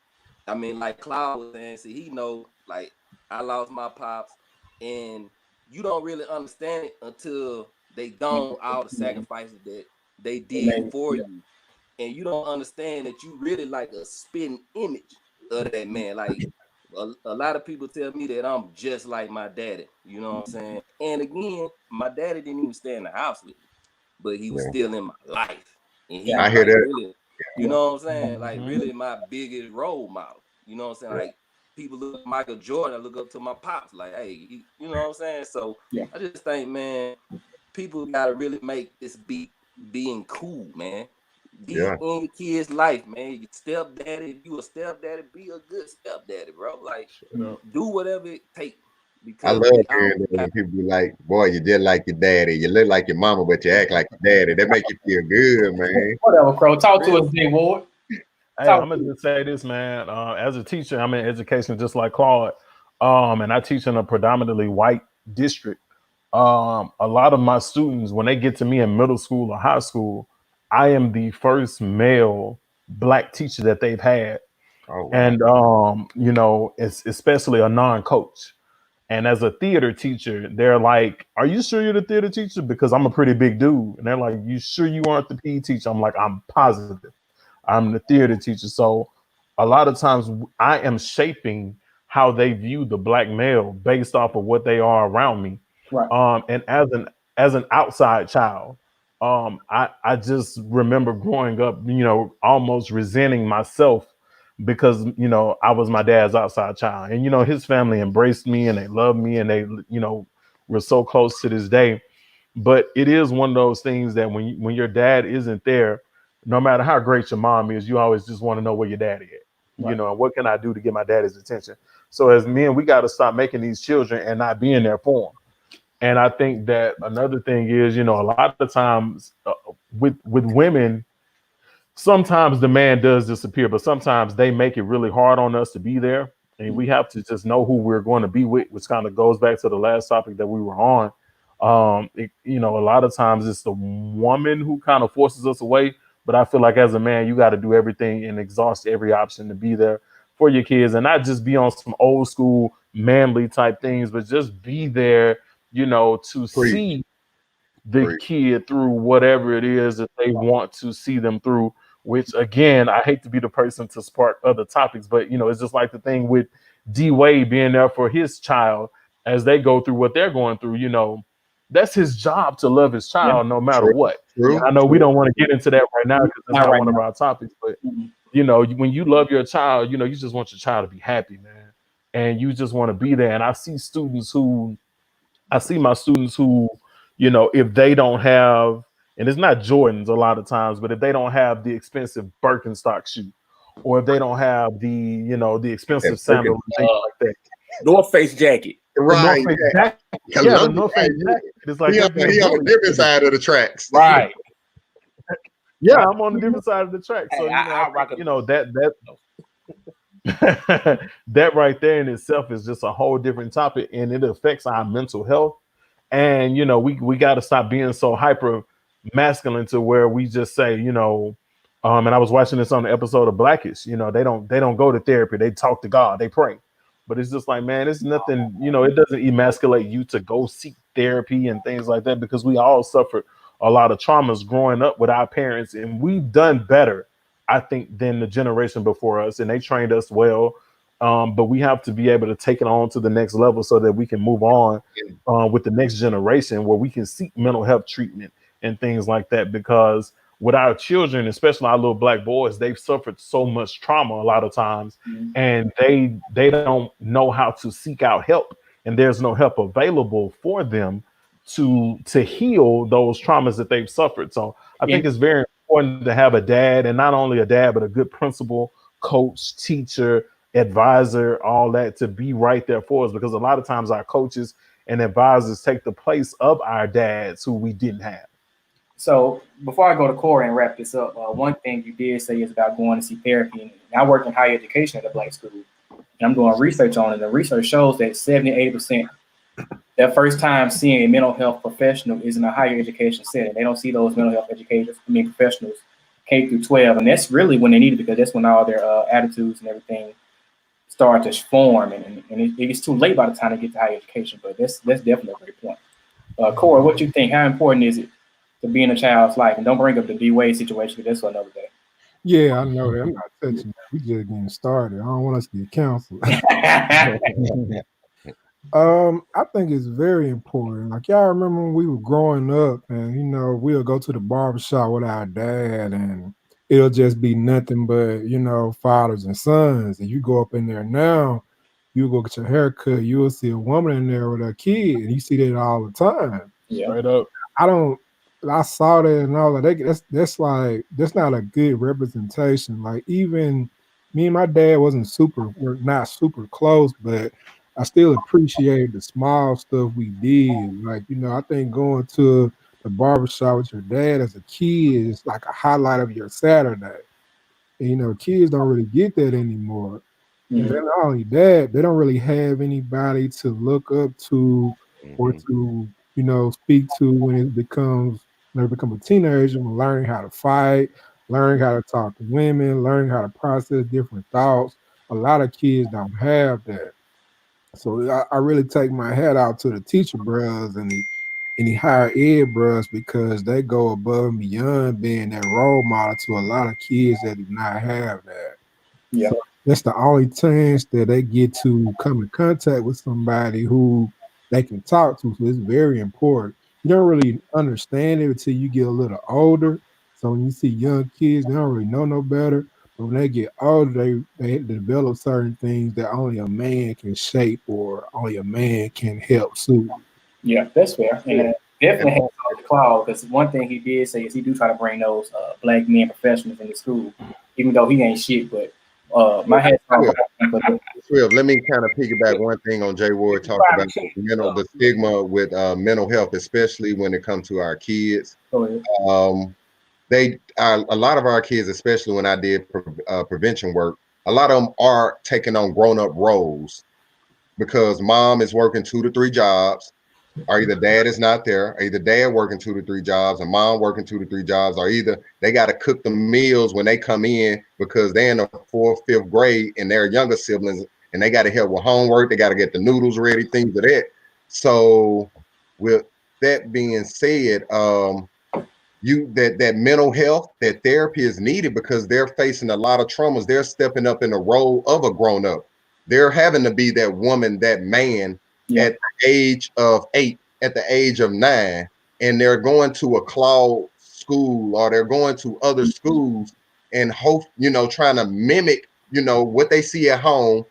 I mean, like Cloud was saying, see, he know, like I lost my pops, and you don't really understand it until they done all the sacrifices that they did for you, and you don't understand that you really like a spitting image of that man. Like a lot of people tell me that I'm just like my daddy. You know what I'm saying? And again, my daddy didn't even stay in the house with me, but he was still in my life, and he I hear that. Really, you know what I'm saying? Like really my biggest role model. You know what I'm saying? Like people look at Michael Jordan, I look up to my pops, like, hey, you know what I'm saying? So I just think, man, people gotta really make this being cool, man. Be in your kid's life, man. Your stepdaddy, if you a stepdaddy, be a good stepdaddy, bro. Like do whatever it takes. I love hearing that when people be like, boy, you just like your daddy. You look like your mama, but you act like your daddy. That make you feel good, man. Whatever, Crow. Talk to us, Jay Ward. Hey, I'm gonna just say this, man. As a teacher, I'm in education just like Claude, and I teach in a predominantly white district. A lot of my students, when they get to me in middle school or high school, I am the first male black teacher that they've had. Oh, wow. And you know, it's especially a non-coach. And as a theater teacher, they're like, "Are you sure you're the theater teacher?" Because I'm a pretty big dude, and they're like, "You sure you aren't the PE teacher?" I'm like, "I'm positive. I'm the theater teacher." So a lot of times I am shaping how they view the black male based off of what they are around me. Right. And as an outside child, I just remember growing up, you know, almost resenting myself because, you know, I was my dad's outside child, and, you know, his family embraced me and they loved me and they, you know, were so close to this day. But it is one of those things that when your dad isn't there, no matter how great your mom is, you always just want to know where your daddy is. Right. You know, what can I do to get my daddy's attention? So as men, we got to stop making these children and not being there for them. And I think that another thing is, you know, a lot of times with women, sometimes the man does disappear, but sometimes they make it really hard on us to be there. And we have to just know who we're going to be with, which kind of goes back to the last topic that we were on. You know, a lot of times it's the woman who kind of forces us away. But I feel like as a man, you got to do everything and exhaust every option to be there for your kids, and not just be on some old school manly type things, but just be there, you know, to see the kid through whatever it is that they want to see them through. Which, again, I hate to be the person to spark other topics, but, you know, it's just like the thing with D Wade being there for his child as they go through what they're going through. You know, that's his job to love his child no matter what. True. I know we don't want to get into that right now because that's not right one of now. our topics, but you know, when you love your child, you know, you just want your child to be happy, man, and you just want to be there. And I see my students who, you know, if they don't have, and it's not Jordans a lot of times, but if they don't have the expensive Birkenstock shoe, or if they don't have the, you know, the expensive sandals and things like that, North Face jacket. Right. the North Face jacket, the North Face jacket is like He on a different side of the tracks. Right. Yeah, I'm on the different side of the track. So Hey, I rock you know that that right there in itself is just a whole different topic, and it affects our mental health. And you know, we got to stop being so hyper masculine to where we just say, you know, and I was watching this on the episode of Blackish. You know, they don't go to therapy. They talk to God. They pray. But it's just like, man, it's nothing. You know, it doesn't emasculate you to go seek therapy and things like that, because we all suffered a lot of traumas growing up with our parents, and we've done better, I think, than the generation before us, and they trained us well. But we have to be able to take it on to the next level so that we can move on with the next generation, where we can seek mental health treatment and things like that. Because with our children, especially our little black boys, they've suffered so much trauma a lot of times, and they don't know how to seek out help, and there's no help available for them to heal those traumas that they've suffered. So I think it's very important to have a dad, and not only a dad, but a good principal, coach, teacher, advisor, all that, to be right there for us, because a lot of times our coaches and advisors take the place of our dads who we didn't have. So before I go to Corey and wrap this up, one thing you did say is about going to see therapy. And I work in higher education at a black school, and I'm doing research on it. The research shows that 70-80% their first time seeing a mental health professional is in a higher education setting. They don't see those mental health professionals K through 12, and that's really when they need it, because that's when all their attitudes and everything start to form, and it's too late by the time they get to higher education. But that's definitely a great point. Corey, what you think? How important is it to be in a child's life? And don't bring up the D-Wade situation, because that's for another day. Yeah, I know that. I'm not touching that. We just getting started. I don't want us to get counseled. I think it's very important. Like, y'all remember when we were growing up, and you know, we'll go to the barbershop with our dad, and it'll just be nothing but, you know, fathers and sons. And you go up in there now, you go get your hair cut, you'll see a woman in there with a kid, and you see that all the time. Yeah. Straight up. I saw that, and all that. That's not a good representation. Like, even me and my dad we're not super close, but I still appreciate the small stuff we did. Like, you know, I think going to the barbershop with your dad as a kid is like a highlight of your Saturday. And, you know, kids don't really get that anymore. And then not only that, they don't really have anybody to look up to or to, you know, speak to when they become a teenager, and learning how to fight, learning how to talk to women, learning how to process different thoughts. A lot of kids don't have that. So I really take my hat out to the teacher bros and the higher ed bros, because they go above and beyond being that role model to a lot of kids that do not have that. Yeah. So that's the only chance that they get to come in contact with somebody who they can talk to. So it's very important. You don't really understand it until you get a little older. So when you see young kids, they don't really know no better. But when they get older, they develop certain things that only a man can shape, or only a man can help suit. Yeah, that's fair. And definitely has to Claude, because one thing he did say is he do try to bring those black men professionals in the school, even though he ain't shit. But my head's Let me kind of piggyback one thing on Jay Ward talked about the stigma with mental health, especially when it comes to our kids. A lot of our kids, especially when I did prevention work, a lot of them are taking on grown-up roles because mom is working 2 to 3 jobs, or either dad is not there, or either dad working 2 to 3 jobs and mom working 2 to 3 jobs, or either they got to cook the meals when they come in because they're in the 4th, 5th grade and they're younger siblings and they got to help with homework. They got to get the noodles ready, things of that. So with that being said, that mental health, that therapy is needed because they're facing a lot of traumas. They're stepping up in the role of a grown-up. They're having to be that woman, that man at the age of 8, at the age of 9 and they're going to a Claude school or they're going to other schools and hope, trying to mimic, what they see at home.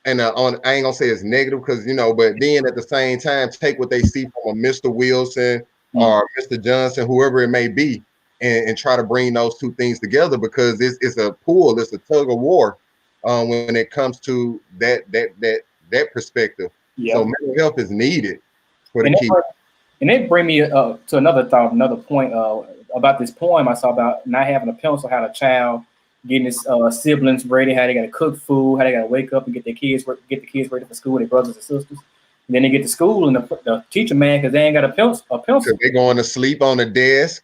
And I ain't gonna say it's negative because but then at the same time, take what they see from a Mr. Wilson or Mr. Johnson, whoever it may be, and try to bring those two things together because it's a pull, it's a tug of war when it comes to that perspective. Yep. So mental health is needed for the kids. And it bring me to another point about this poem I saw about not having a pencil, how the child getting his siblings ready, how they got to cook food, how they got to wake up and get the kids ready for school, their brothers and sisters. And then they get to school and the teacher mad because they ain't got a pencil. They're going to sleep on the desk.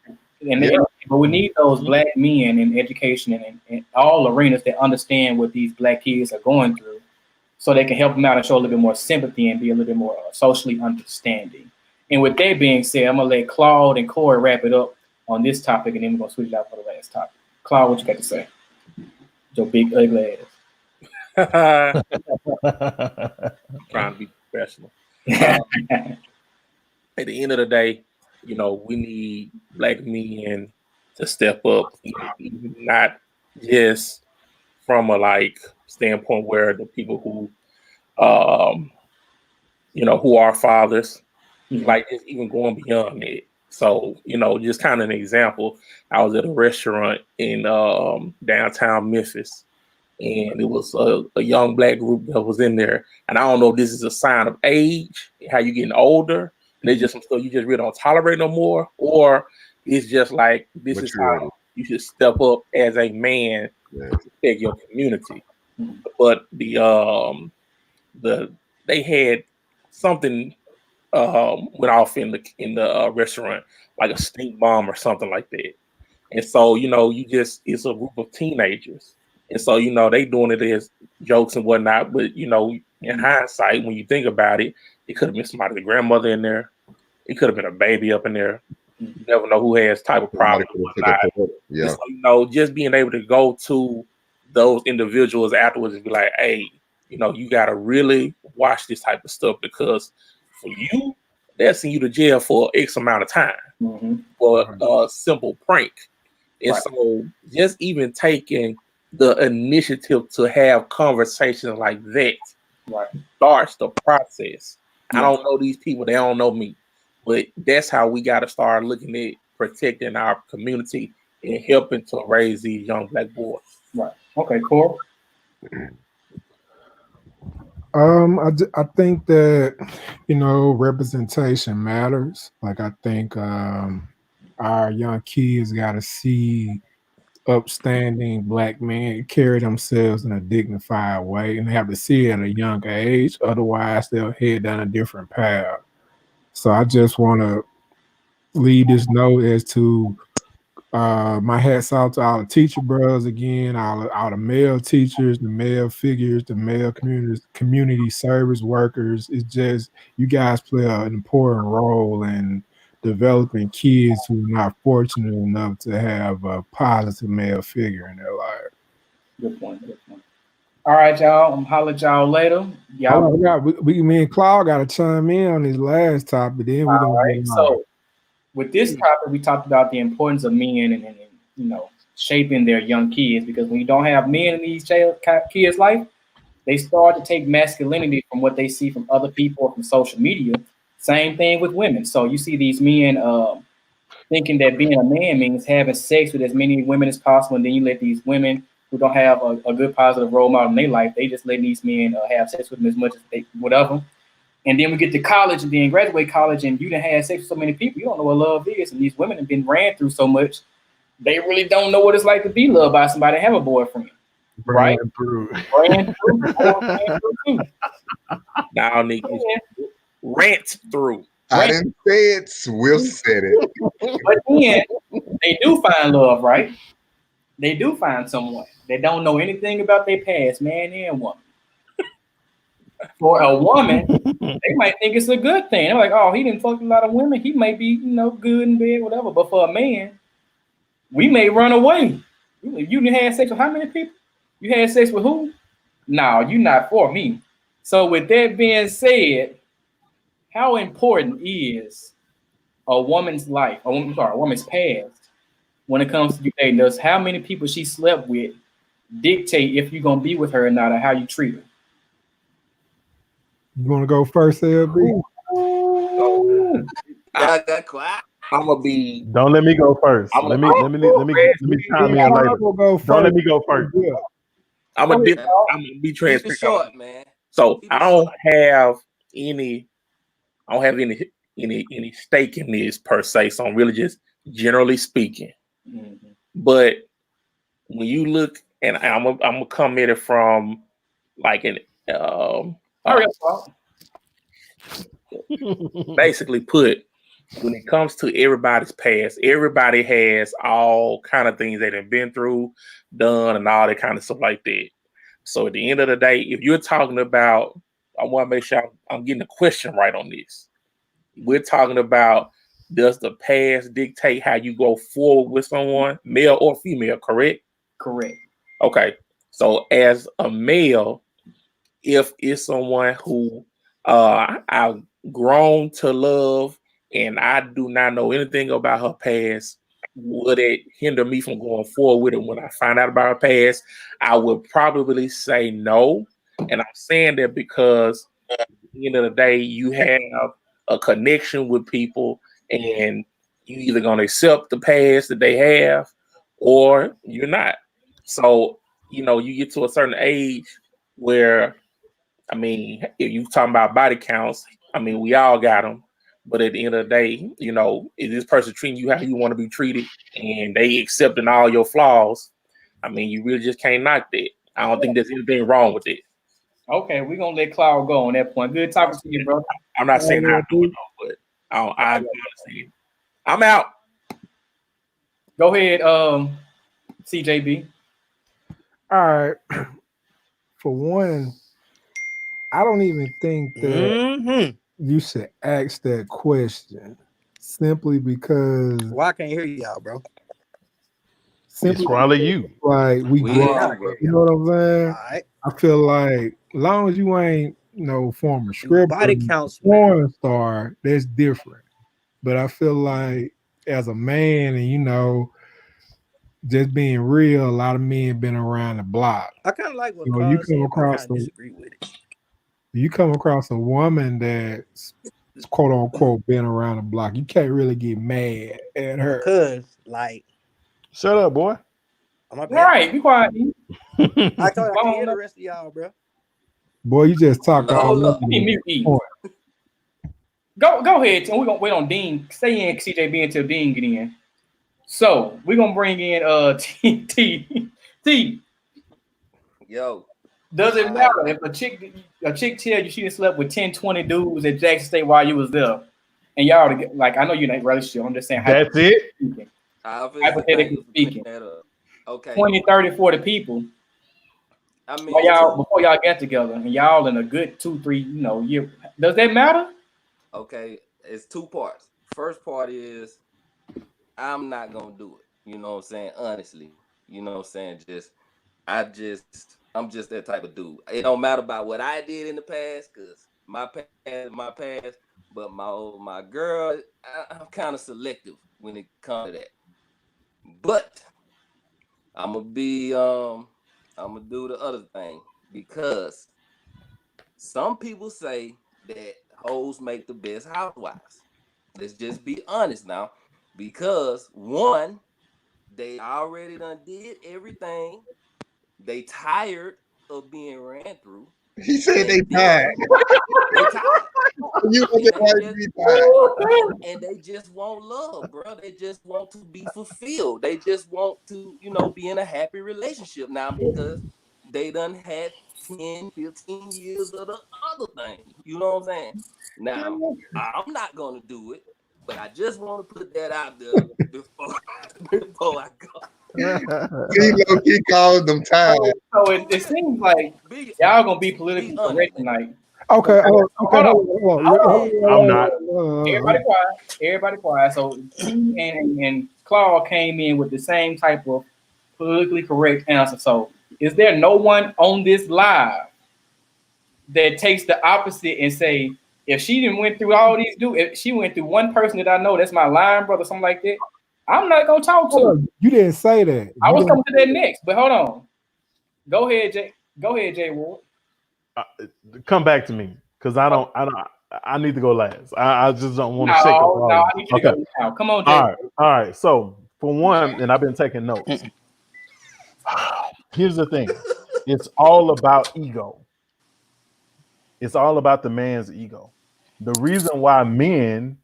But we need those black men in education and in all arenas that understand what these black kids are going through, so they can help them out and show a little bit more sympathy and be a little bit more socially understanding. And with that being said, I'm gonna let Claude and Corey wrap it up on this topic, and then we're gonna switch it out for the last topic. Claude, what you got to say? Your big ugly ass. Trying to be professional. At the end of the day, we need black men to step up, not just from a standpoint where the people who, who are fathers, just even going beyond it. So, just kind of an example, I was at a restaurant in downtown Memphis, and it was a young black group that was in there. And I don't know if this is a sign of age, how you getting older, and there's just some stuff you just really don't tolerate no more, or it's just like this is how you should step up as a man to protect your community. But they had something went off in the restaurant, like a stink bomb or something like that. And so, it's a group of teenagers. And so, they doing it as jokes and whatnot. But, in hindsight, when you think about it, it could have been somebody's grandmother in there. It could have been a baby up in there. You never know who has type of problem. Yeah. So, just being able to go to those individuals afterwards and be like, hey, you got to really watch this type of stuff because for you, they'll send you to jail for X amount of time for a simple prank. And so just even taking the initiative to have conversations like that starts the process. I don't know these people, they don't know me, but that's how we got to start looking at protecting our community and helping to raise these young black boys. Right. Okay, cool. I think that representation matters. Like I think our young kids got to see upstanding black men carry themselves in a dignified way, and they have to see it at a young age. Otherwise, they'll head down a different path. So I just want to leave this note as to my hats off to all the teacher brothers again, all the male teachers, the male figures, the male community service workers. It's just you guys play an important role in developing kids who are not fortunate enough to have a positive male figure in their life. Good point. All right, y'all. I'm holler at y'all later. Me and Claude got to chime in on this last topic. Then we're gonna so with this topic, we talked about the importance of men and shaping their young kids, because when you don't have men in these kids' life, they start to take masculinity from what they see from other people or from social media. Same thing with women. So you see these men thinking that being a man means having sex with as many women as possible, and then you let these women who don't have a good positive role model in their life, they just let these men have sex with them as much as they whatever. And then we get to college and then graduate college, and you done had sex with so many people, you don't know what love is. And these women have been ran through so much, they really don't know what it's like to be loved by somebody and have a boyfriend. Right? Ran through. Now, Nick, rant through. I didn't say it. Will said it. But then they do find love, right? They do find someone. They don't know anything about their past, man and woman. For a woman, they might think it's a good thing. They're like, oh, he didn't fuck a lot of women. He may be, good in bed, whatever. But for a man, we may run away. You didn't have sex with how many people? You had sex with who? No, you're not for me. So with that being said, how important is a woman's life, a woman's past when it comes to you dating? Does how many people she slept with dictate if you're gonna be with her or not, or how you treat her? You want to go first, LB? I got quiet. I'm gonna be. Don't let me go first. Let me chime in later. Don't let me go first. I'm gonna be Keep it transparent. short, man. So Keep it I don't short. have any stake in this per se. So I'm really just generally speaking. Mm-hmm. But when you look, and I'm gonna come at it from like an basically put, when it comes to everybody's past, everybody has all kind of things they done been through, done, and all that kind of stuff like that. So at the end of the day, if you're talking about, I want to make sure I'm getting the question right on this. We're talking about, does the past dictate how you go forward with someone, male or female, correct? Correct. Okay. So as a male, if it's someone who I've grown to love and I do not know anything about her past, would it hinder me from going forward with it when I find out about her past? I would probably say no. And I'm saying that because at the end of the day, you have a connection with people and you either going to accept the past that they have or you're not. So, you get to a certain age where, I mean, if you're talking about body counts, I mean, we all got them. But at the end of the day, is this person treating you how you want to be treated and they accepting all your flaws? I mean, you really just can't knock that. I don't think there's anything wrong with it. Okay, we're gonna let Claude go on that point. Good talking to you, bro. I'm not saying I do it, but I understand. I'm out. Go ahead, CJB. All right. For one, I don't even think that you should ask that question simply because. Why I can't hear y'all, bro? It's probably you. Like we grow up, you know what I'm saying? Right. I feel like as long as you ain't former stripper, Body counts, porn star, that's different. But I feel like as a man and just being real, a lot of men been around the block. I kind of like what you come across disagree with it. You come across a woman that's quote unquote been around the block, you can't really get mad at her. Because shut up, boy. All right, be quiet. I told you I can't hear the rest of y'all, bro. Boy, you just talked all up. Go ahead, and we're gonna wait on Dean. Stay in CJB until Dean get in. So we're gonna bring in T. Yo. Does it matter if a chick tell you she done slept with 10, 20 dudes at Jackson State while you was there? And y'all like, I know you're not in a relationship. I'm just saying that's it. Hypothetically speaking. Okay. 20, 30, 40 people. I mean, before y'all get together and y'all in a good 2-3 year. Does that matter? Okay, it's two parts. First part is I'm not gonna do it. You know what I'm saying? Honestly, you know what I'm saying? I'm just that type of dude. It don't matter about what I did in the past, cause my past. But my girl, I'm kind of selective when it comes to that. But I'm gonna do the other thing, because some people say that hoes make the best housewives. Let's just be honest now, because one, they already done did everything. They tired of being ran through. He said they tired. They tired. And they just want love, bro. They just want to be fulfilled. They just want to, be in a happy relationship now, because they done had 10, 15 years of the other thing. You know what I'm saying? Now, I'm not gonna do it, but I just want to put that out there before I go. He called them tired. So it seems like y'all gonna be politically correct tonight. Okay. Hold on. I'm not. Everybody quiet. So T and Claude came in with the same type of politically correct answer. So is there no one on this live that takes the opposite and say, if she didn't went through all these dudes, if she went through one person that I know, that's my line brother, something like that, I'm not gonna talk to her. You didn't say that. I was coming to that next, but hold on. Go ahead, Jay. Go ahead, Jay Ward. Come back to me, because I need to go last. I just don't want to shake up. No, I need you to go now. Come on, Jay. All right. So for one, and I've been taking notes. Here's the thing. It's all about ego. It's all about the man's ego. The reason why men,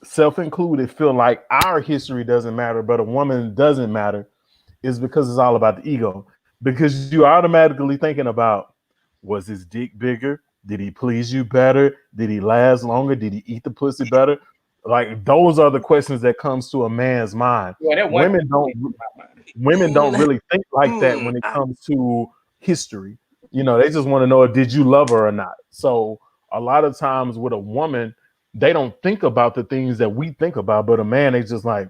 self-included, feel like our history doesn't matter, but a woman doesn't matter, is because it's all about the ego. Because you're automatically thinking about, was his dick bigger? Did he please you better? Did he last longer? Did he eat the pussy better? Like, those are the questions that comes to a man's mind. Yeah, women don't really think like that when it comes to history. You know, they just want to know, did you love her or not? So a lot of times with a woman, they don't think about the things that we think about, but a man, they just like,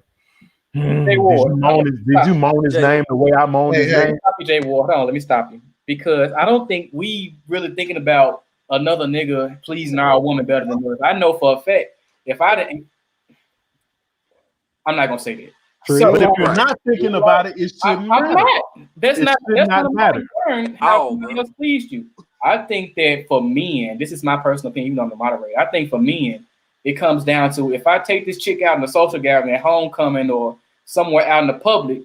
did you moan his name the way I moan his name? Stop you, Jay Ward. Hold on, let me stop you. Because I don't think we really thinking about another nigga pleasing our woman better than us. I know for a fact, if I didn't, I'm not gonna say that. So, but if you're not thinking about it, it shouldn't matter. That's not matter. How else pleased you? I think that for men, this is my personal opinion, even on the moderator. I think for men, it comes down to, if I take this chick out in a social gathering, at homecoming, or somewhere out in the public,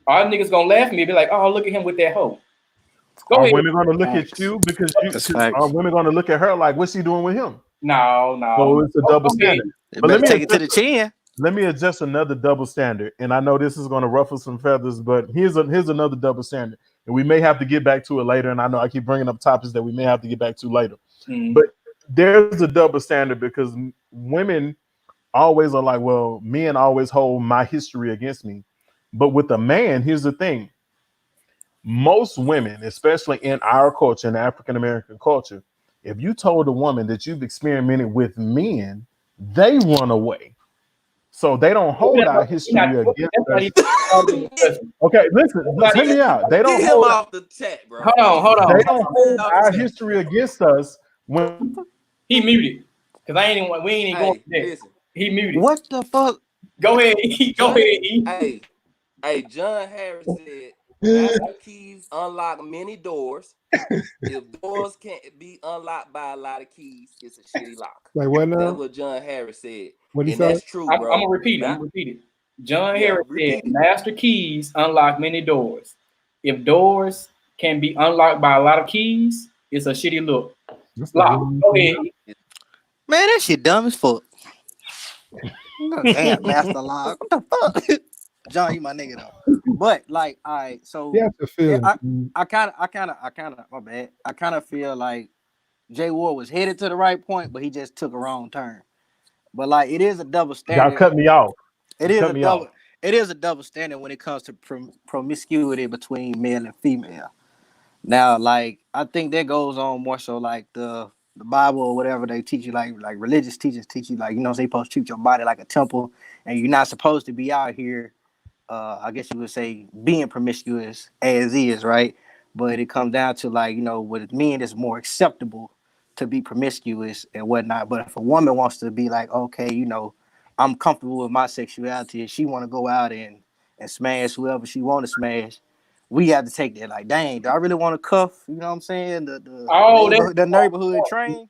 our niggas gonna laugh at me and be like, "Oh, look at him with that hoe." Are women gonna look at you because are women gonna look at her like, what's she doing with him? No. So it's a double standard. But let me take it to the chin. Let me adjust another double standard, and I know this is going to ruffle some feathers, but here's another double standard, and we may have to get back to it later. And I know I keep bringing up topics that we may have to get back to later, but there's a double standard because women always are like, well, men always hold my history against me, but with a man, here's the thing: most women, especially in our culture, in African American culture, if you told a woman that you've experimented with men, they run away. So they don't hold our history against us. Okay, listen, hear me out. They don't hold off the chat, bro. Hold on. They don't hold our history against us when he muted. Because we ain't even going there. He muted. What the fuck? Go ahead. Go ahead. Hey, John Harris said, master keys unlock many doors. If doors can't be unlocked by a lot of keys, it's a shitty lock. Like what now? That's what John Harris said. What he said? That's true, bro. I'm gonna repeat it. John Harris said, master keys unlock many doors. If doors can be unlocked by a lot of keys, it's a shitty look. Lock. Go ahead. Man, that shit dumb as fuck. Damn, master lock. What the fuck? John, you my nigga though. But like, all right, so I kind of, my bad. I kind of feel like Jay Ward was headed to the right point, but he just took a wrong turn. But like, it is a double standard. Y'all cut me off. It is a double standard when it comes to promiscuity between male and female. Now, like, I think that goes on more so like the Bible or whatever they teach you, like religious teachers teach you, like, you know, they're supposed to treat your body like a temple, and you're not supposed to be out here. I guess you would say being promiscuous as is, right? But it comes down to, like, you know, with men, it's more acceptable to be promiscuous and whatnot. But if a woman wants to be like, okay, you know, I'm comfortable with my sexuality, and she want to go out and smash whoever she want to smash, we have to take that. Like, dang, do I really want to cuff? You know what I'm saying? The neighborhood train.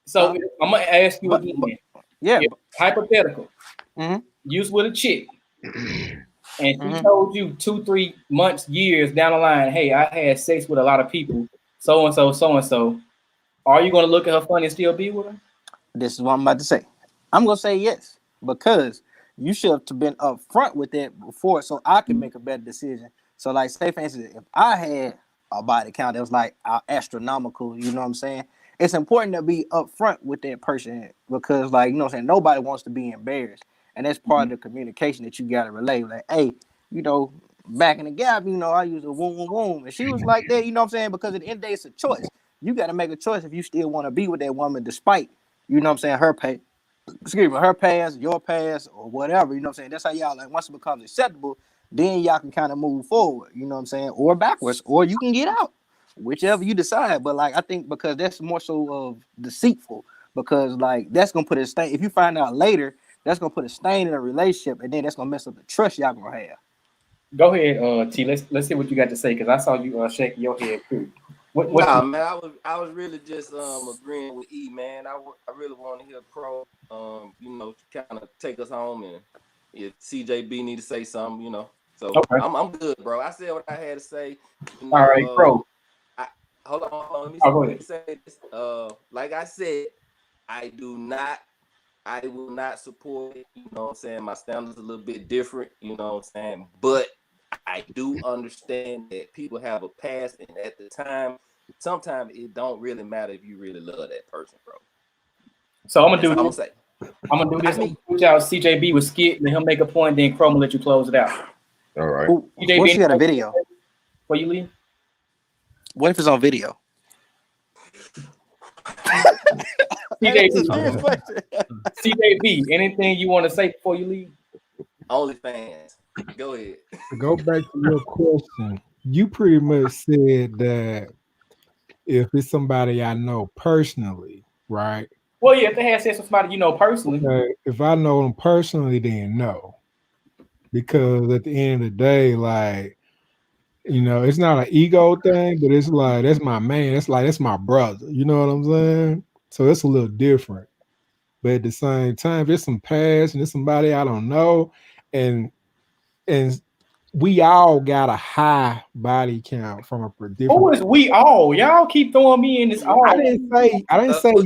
So I'm gonna ask you again. Yeah, hypothetical. You was with a chick. And she told you 2-3 months, years down the line, hey, I had sex with a lot of people, so and so. Are you gonna look at her funny and still be with her? This is what I'm about to say. I'm gonna say yes, because you should have been upfront with that before, so I can make a better decision. So, like, say for instance, if I had a body count that was like astronomical, you know what I'm saying? It's important to be upfront with that person, because, like, you know what I'm saying, nobody wants to be embarrassed. And that's part of the communication that you got to relay. Like, hey, you know, back in the gap, you know, I used a womb. And she was like that, you know what I'm saying? Because at the end of the day, it's a choice. You got to make a choice if you still want to be with that woman, despite, you know what I'm saying, her past, your past, or whatever. You know what I'm saying? That's how y'all, like, once it becomes acceptable, then y'all can kind of move forward, you know what I'm saying? Or backwards, or you can get out, whichever you decide. But, like, I think because that's more so of deceitful. because like that's gonna put a stain. If you find out later, that's gonna put a stain in a relationship, and then that's gonna mess up the trust y'all gonna have. Go ahead, T. Let's see what you got to say because I saw you shaking your head too. What Man, I was really just agreeing with E, man. I really want to hear Crow, kind of take us home, and if CJB need to say something, So okay. I'm good, bro. I said what I had to say. All right, Crow. Hold on. Let me say this. Like I said, I will not support it. You know what I'm saying? My standards a little bit different. You know what I'm saying? But I do understand that people have a past, and at the time, sometimes it don't really matter if you really love that person, bro. So I'm gonna do this. I'm gonna do this. Put y'all CJB with Skit, let him make a point, then Chrome will let you close it out. All right. CJB, what if you got a video? Before you leave? What if it's on video? CJB, anything you want to say before you leave? OnlyFans. Go ahead. To go back to your question, you pretty much said that if it's somebody I know personally, right? Well, yeah, if they had sex with somebody you know personally. Okay, if I know them personally, then no. Because at the end of the day, like, it's not an ego thing, but it's like, that's my man. It's like, that's my brother. You know what I'm saying? So it's a little different. But at the same time, there's some past and there's somebody I don't know. And we all got a high body count from a different. Who is we all? Y'all keep throwing me in this. All. I didn't say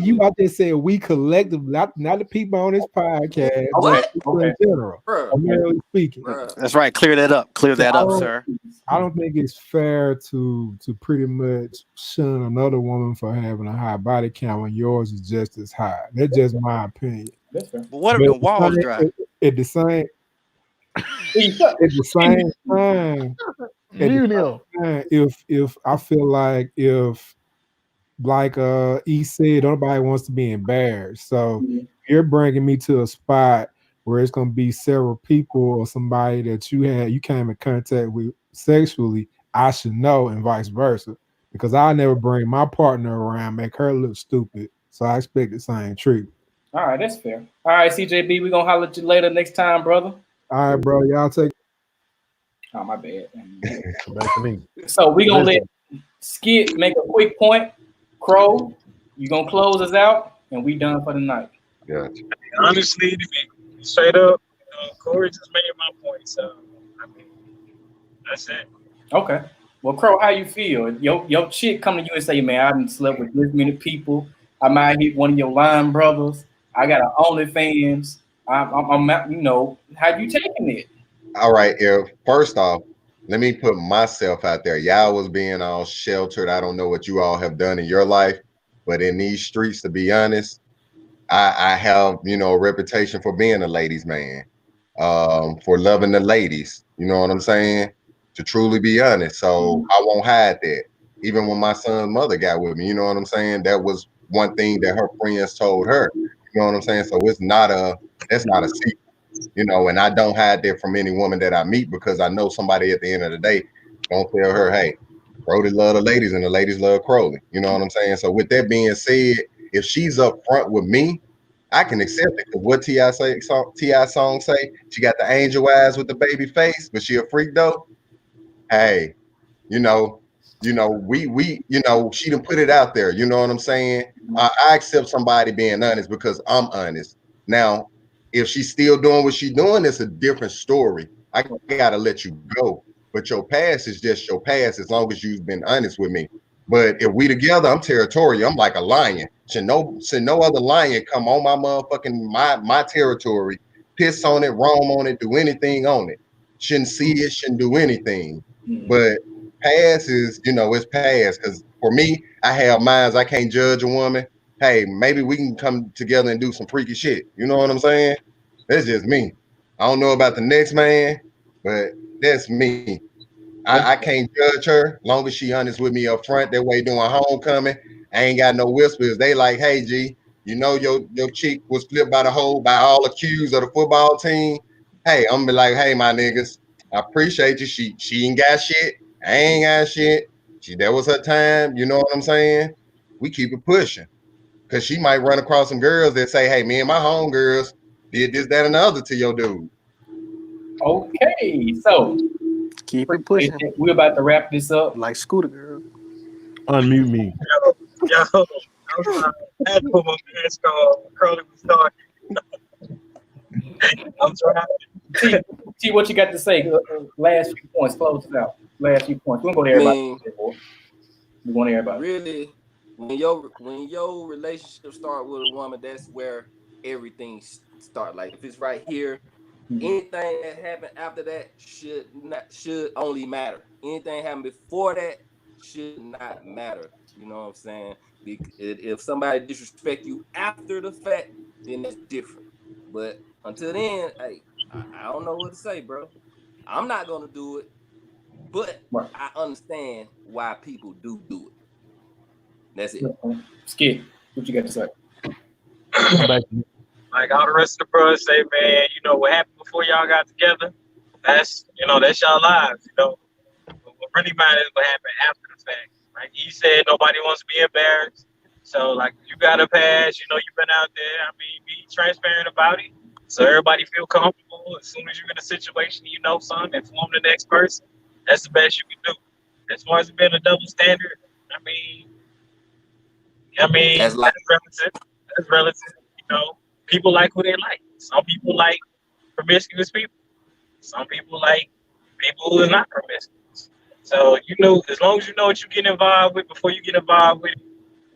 you. I just said we collectively, not the people on this podcast. What? In general, primarily speaking. That's right. Clear that up. Clear that up, sir. I don't think it's fair to pretty much shun another woman for having a high body count when yours is just as high. That's just my opinion. But what if the walls dry? At the same time, if I feel like E said, nobody wants to be embarrassed. So you're bringing me to a spot where it's going to be several people or somebody that you came in contact with sexually, I should know, and vice versa, because I never bring my partner around, make her look stupid. So I expect the same treatment. All right, that's fair. All right, CJB, we're gonna holler at you later next time, brother. All right, bro. Y'all take. Oh, my bad. Back to me. So we're gonna let Skit make a quick point. Crow, you gonna close us out, and we done for the night. Gotcha. Honestly, to be straight up, Corey just made my point. So that's it. Okay. Well, Crow, how you feel? Your chick come to you and say, man, I done slept with this many people. I might hit one of your line brothers. I got an OnlyFans. I'm how you taking it? All right, first off, let me put myself out there. Y'all was being all sheltered. I don't know what you all have done in your life, but in these streets, to be honest, I have, a reputation for being a ladies' man, for loving the ladies. You know what I'm saying? To truly be honest. So I won't hide that. Even when my son's mother got with me, you know what I'm saying? That was one thing that her friends told her. You know what I'm saying? So that's not a secret. And I don't hide that from any woman that I meet, because I know somebody at the end of the day gonna tell her, hey, Crowley love the ladies and the ladies love Crowley. You know what I'm saying? So with that being said, if she's up front with me, I can accept it. Because what T.I. song say? She got the angel eyes with the baby face, but she a freak though. Hey, we she done put it out there. You know what I'm saying? I accept somebody being honest because I'm honest. Now, if she's still doing what she's doing, it's a different story. I gotta let you go. But your past is just your past as long as you've been honest with me. But if we together, I'm territorial. I'm like a lion. Should no other lion come on my motherfucking my territory, piss on it, roam on it, do anything on it. Shouldn't see it, shouldn't do anything. But past is, it's past. Because for me, I have minds. I can't judge a woman. Hey, maybe we can come together and do some freaky shit. You know what I'm saying? That's just me. I don't know about the next man, but that's me. I can't judge her long as she honest with me up front. That way doing homecoming, I ain't got no whispers. They like, hey, G, your chick was flipped by the hole by all accused of the football team. Hey, I'm gonna be like, hey, my niggas, I appreciate you. She ain't got shit. I ain't got shit. That was her time. You know what I'm saying? We keep it pushing. Because she might run across some girls that say, hey, me and my homegirls did this, that, and the other to your dude. Okay, so keep it pushing. We're about to wrap this up. Like Scooter Girl. Unmute me. Yo, I was trying I had to put my mask on. Curly was talking. I'm trying. T, what you got to say? Last few points, close it out. Last few points. We're gonna go to everybody. We want everybody. Really, when your relationship start with a woman, that's where everything start. Like if it's right here, anything that happened after that should only matter. Anything happened before that should not matter. You know what I'm saying? If somebody disrespect you after the fact, then it's different. But until then, hey, I don't know what to say, bro. I'm not gonna do it, but I understand why people do it. That's it. Skip, what you got to say? Like all the rest of the bros say, man, you know what happened before y'all got together? That's y'all lives, What really matters is what happened after the fact. Like he said, nobody wants to be embarrassed. So like you got a pass, you've been out there. I mean, be transparent about it. So everybody feel comfortable. As soon as you're in a situation, something, inform the next person. That's the best you can do. As far as it being a double standard, I mean, that's relative. That's relative. People like who they like. Some people like promiscuous people. Some people like people who are not promiscuous. So as long as you know what you get involved with before you get involved with it,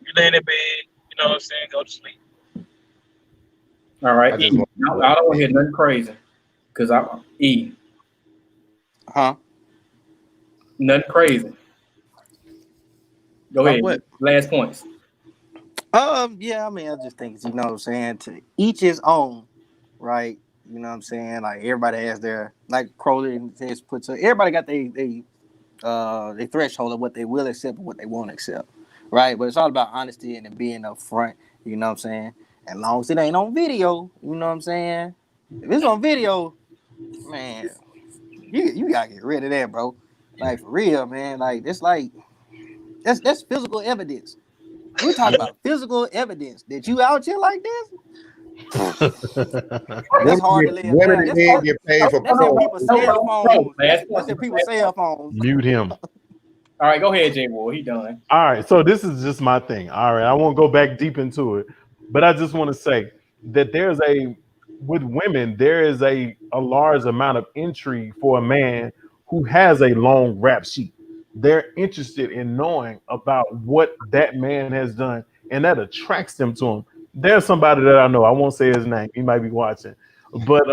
you lay in bed. You know what I'm saying? Go to sleep. All right, I don't want to hear nothing crazy, because I'm E. Huh? Nothing crazy. Go ahead. What? Last points. Yeah, I mean, I just think, to each his own, right? You know what I'm saying? Like everybody has their, like Crowley says, everybody got their threshold of what they will accept and what they won't accept, right? But it's all about honesty and being upfront. You know what I'm saying? As long as it ain't on video, you know what I'm saying? If it's on video, man, you gotta get rid of that, bro. Like for real, man. Like that's physical evidence. We talk about physical evidence that you out here like this. That's hard to live. Women did get paid for that's people's cell phones. That's people's cell phones. Mute him. All right, go ahead, J. Ward. He done. All right, so this is just my thing. All right, I won't go back deep into it, but I just want to say that with women, there is a large amount of intrigue for a man who has a long rap sheet. They're interested in knowing about what that man has done, and that attracts them to him. There's somebody that I know. I won't say his name. He might be watching, but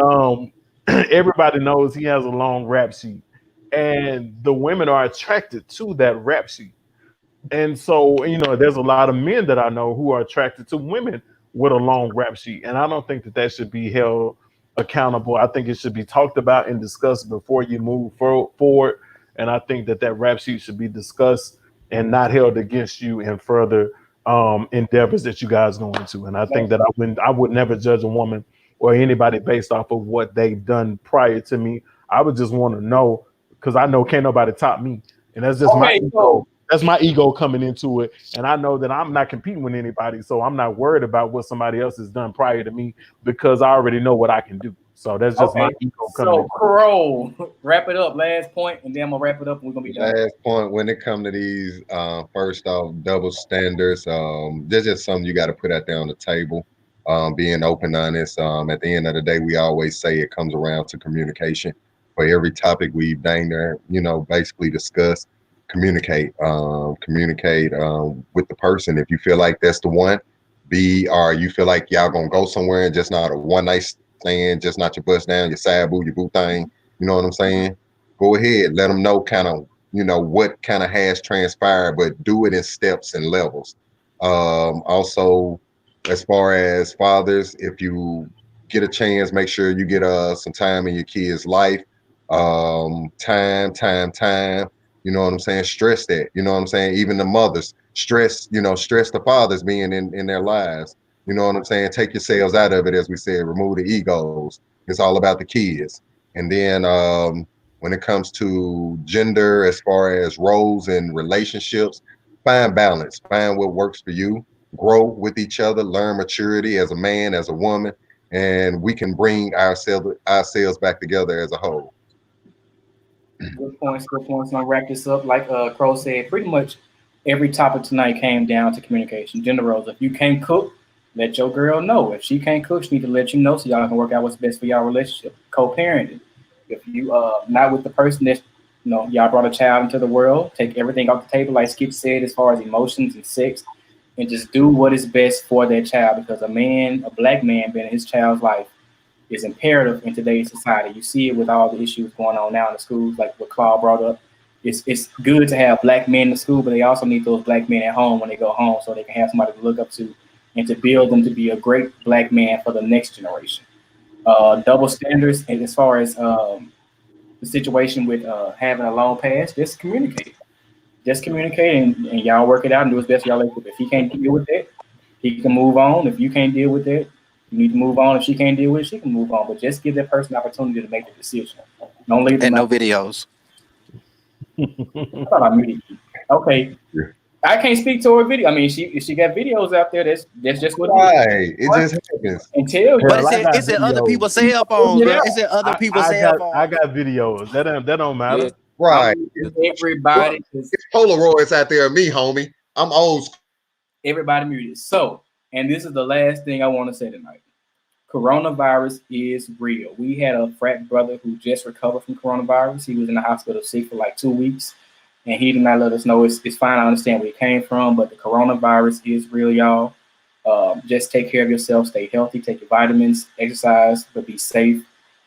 everybody knows he has a long rap sheet, and the women are attracted to that rap sheet. And so, there's a lot of men that I know who are attracted to women with a long rap sheet, and I don't think that should be held accountable. I think it should be talked about and discussed before you move forward. And I think that rap sheet should be discussed and not held against you in further endeavors that you guys go into. And I think that I would never judge a woman or anybody based off of what they've done prior to me. I would just want to know, because I know can't nobody top me. And that's just my ego. That's my ego coming into it. And I know that I'm not competing with anybody. So I'm not worried about what somebody else has done prior to me, because I already know what I can do. So that's just my ego coming in. So, Crow, wrap it up. Last point, and then I'm going to wrap it up, and we're going to be done. Last point, when it comes to these, first off, double standards, there's just something you got to put out there on the table. Being open, honest. At the end of the day, we always say it comes around to communication. For every topic we've basically discussed, communicate with the person. If you feel like that's the one, or you feel like y'all going to go somewhere and just not a one night stand, just not your bust down, your side boo, your boo thing, you know what I'm saying? Go ahead, let them know kind of, what kind of has transpired, but do it in steps and levels. Also, as far as fathers, if you get a chance, make sure you get some time in your kid's life. Time. You know what I'm saying? Stress that. You know what I'm saying? Even the mothers, stress the fathers being in their lives. You know what I'm saying? Take yourselves out of it, as we said, remove the egos. It's all about the kids. And then when it comes to gender, as far as roles and relationships, find balance. Find what works for you. grow with each other, learn maturity as a man, as a woman, and we can bring ourselves back together as a whole. Good points. Good points. I'm gonna wrap this up. Like Crow said, pretty much every topic tonight came down to communication. Gender roles. If you can't cook, let your girl know. If she can't cook, she need to let you know so y'all can work out what's best for y'all relationship. Co-parenting. If you not with the person that y'all brought a child into the world, take everything off the table, like Skip said, as far as emotions and sex, and just do what is best for that child. Because a black man being in his child's life is imperative in today's society. You see it with all the issues going on now in the schools, like what Claude brought up. It's good to have black men in the school, but they also need those black men at home when they go home so they can have somebody to look up to and to build them to be a great black man for the next generation. Double standards, and as far as the situation with having a long pass, just communicate. Just communicate and y'all work it out and do what's best for y'all. If he can't deal with that, he can move on. If you can't deal with that, you need to move on. If she can't deal with it, she can move on. But just give that person the opportunity to make the decision. Don't leave them no videos. I thought I muted you. Okay. I can't speak to her video. I mean, she got videos out there. That's just what it just happens. Until you. But it's in other people's cell phones, bro. It's in other people's cell phones. I got videos. That don't matter. Yeah. Right. Everybody. It's Polaroids out there of me, homie. I'm old school. Everybody muted. So, and this is the last thing I want to say tonight. Coronavirus is real. We had a frat brother who just recovered from coronavirus. He was in the hospital sick for like 2 weeks, and he did not let us know. It's fine. I understand where he came from, but the coronavirus is real, y'all. Just take care of yourself. Stay healthy. Take your vitamins. Exercise, but be safe.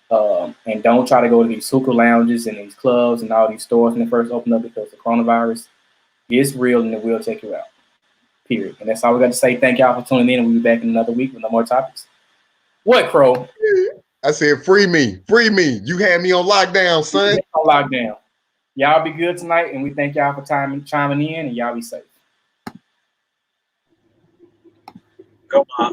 And don't try to go to these hookah lounges and these clubs and all these stores when they first open up, because the coronavirus is real and it will take you out. Period. And that's all we got to say. Thank y'all for tuning in, and we'll be back in another week with no more topics. What, Crow? I said, free me. Free me. You had me on lockdown, son. On lockdown. Y'all be good tonight, and we thank y'all for chiming in, and y'all be safe. Go, Mom.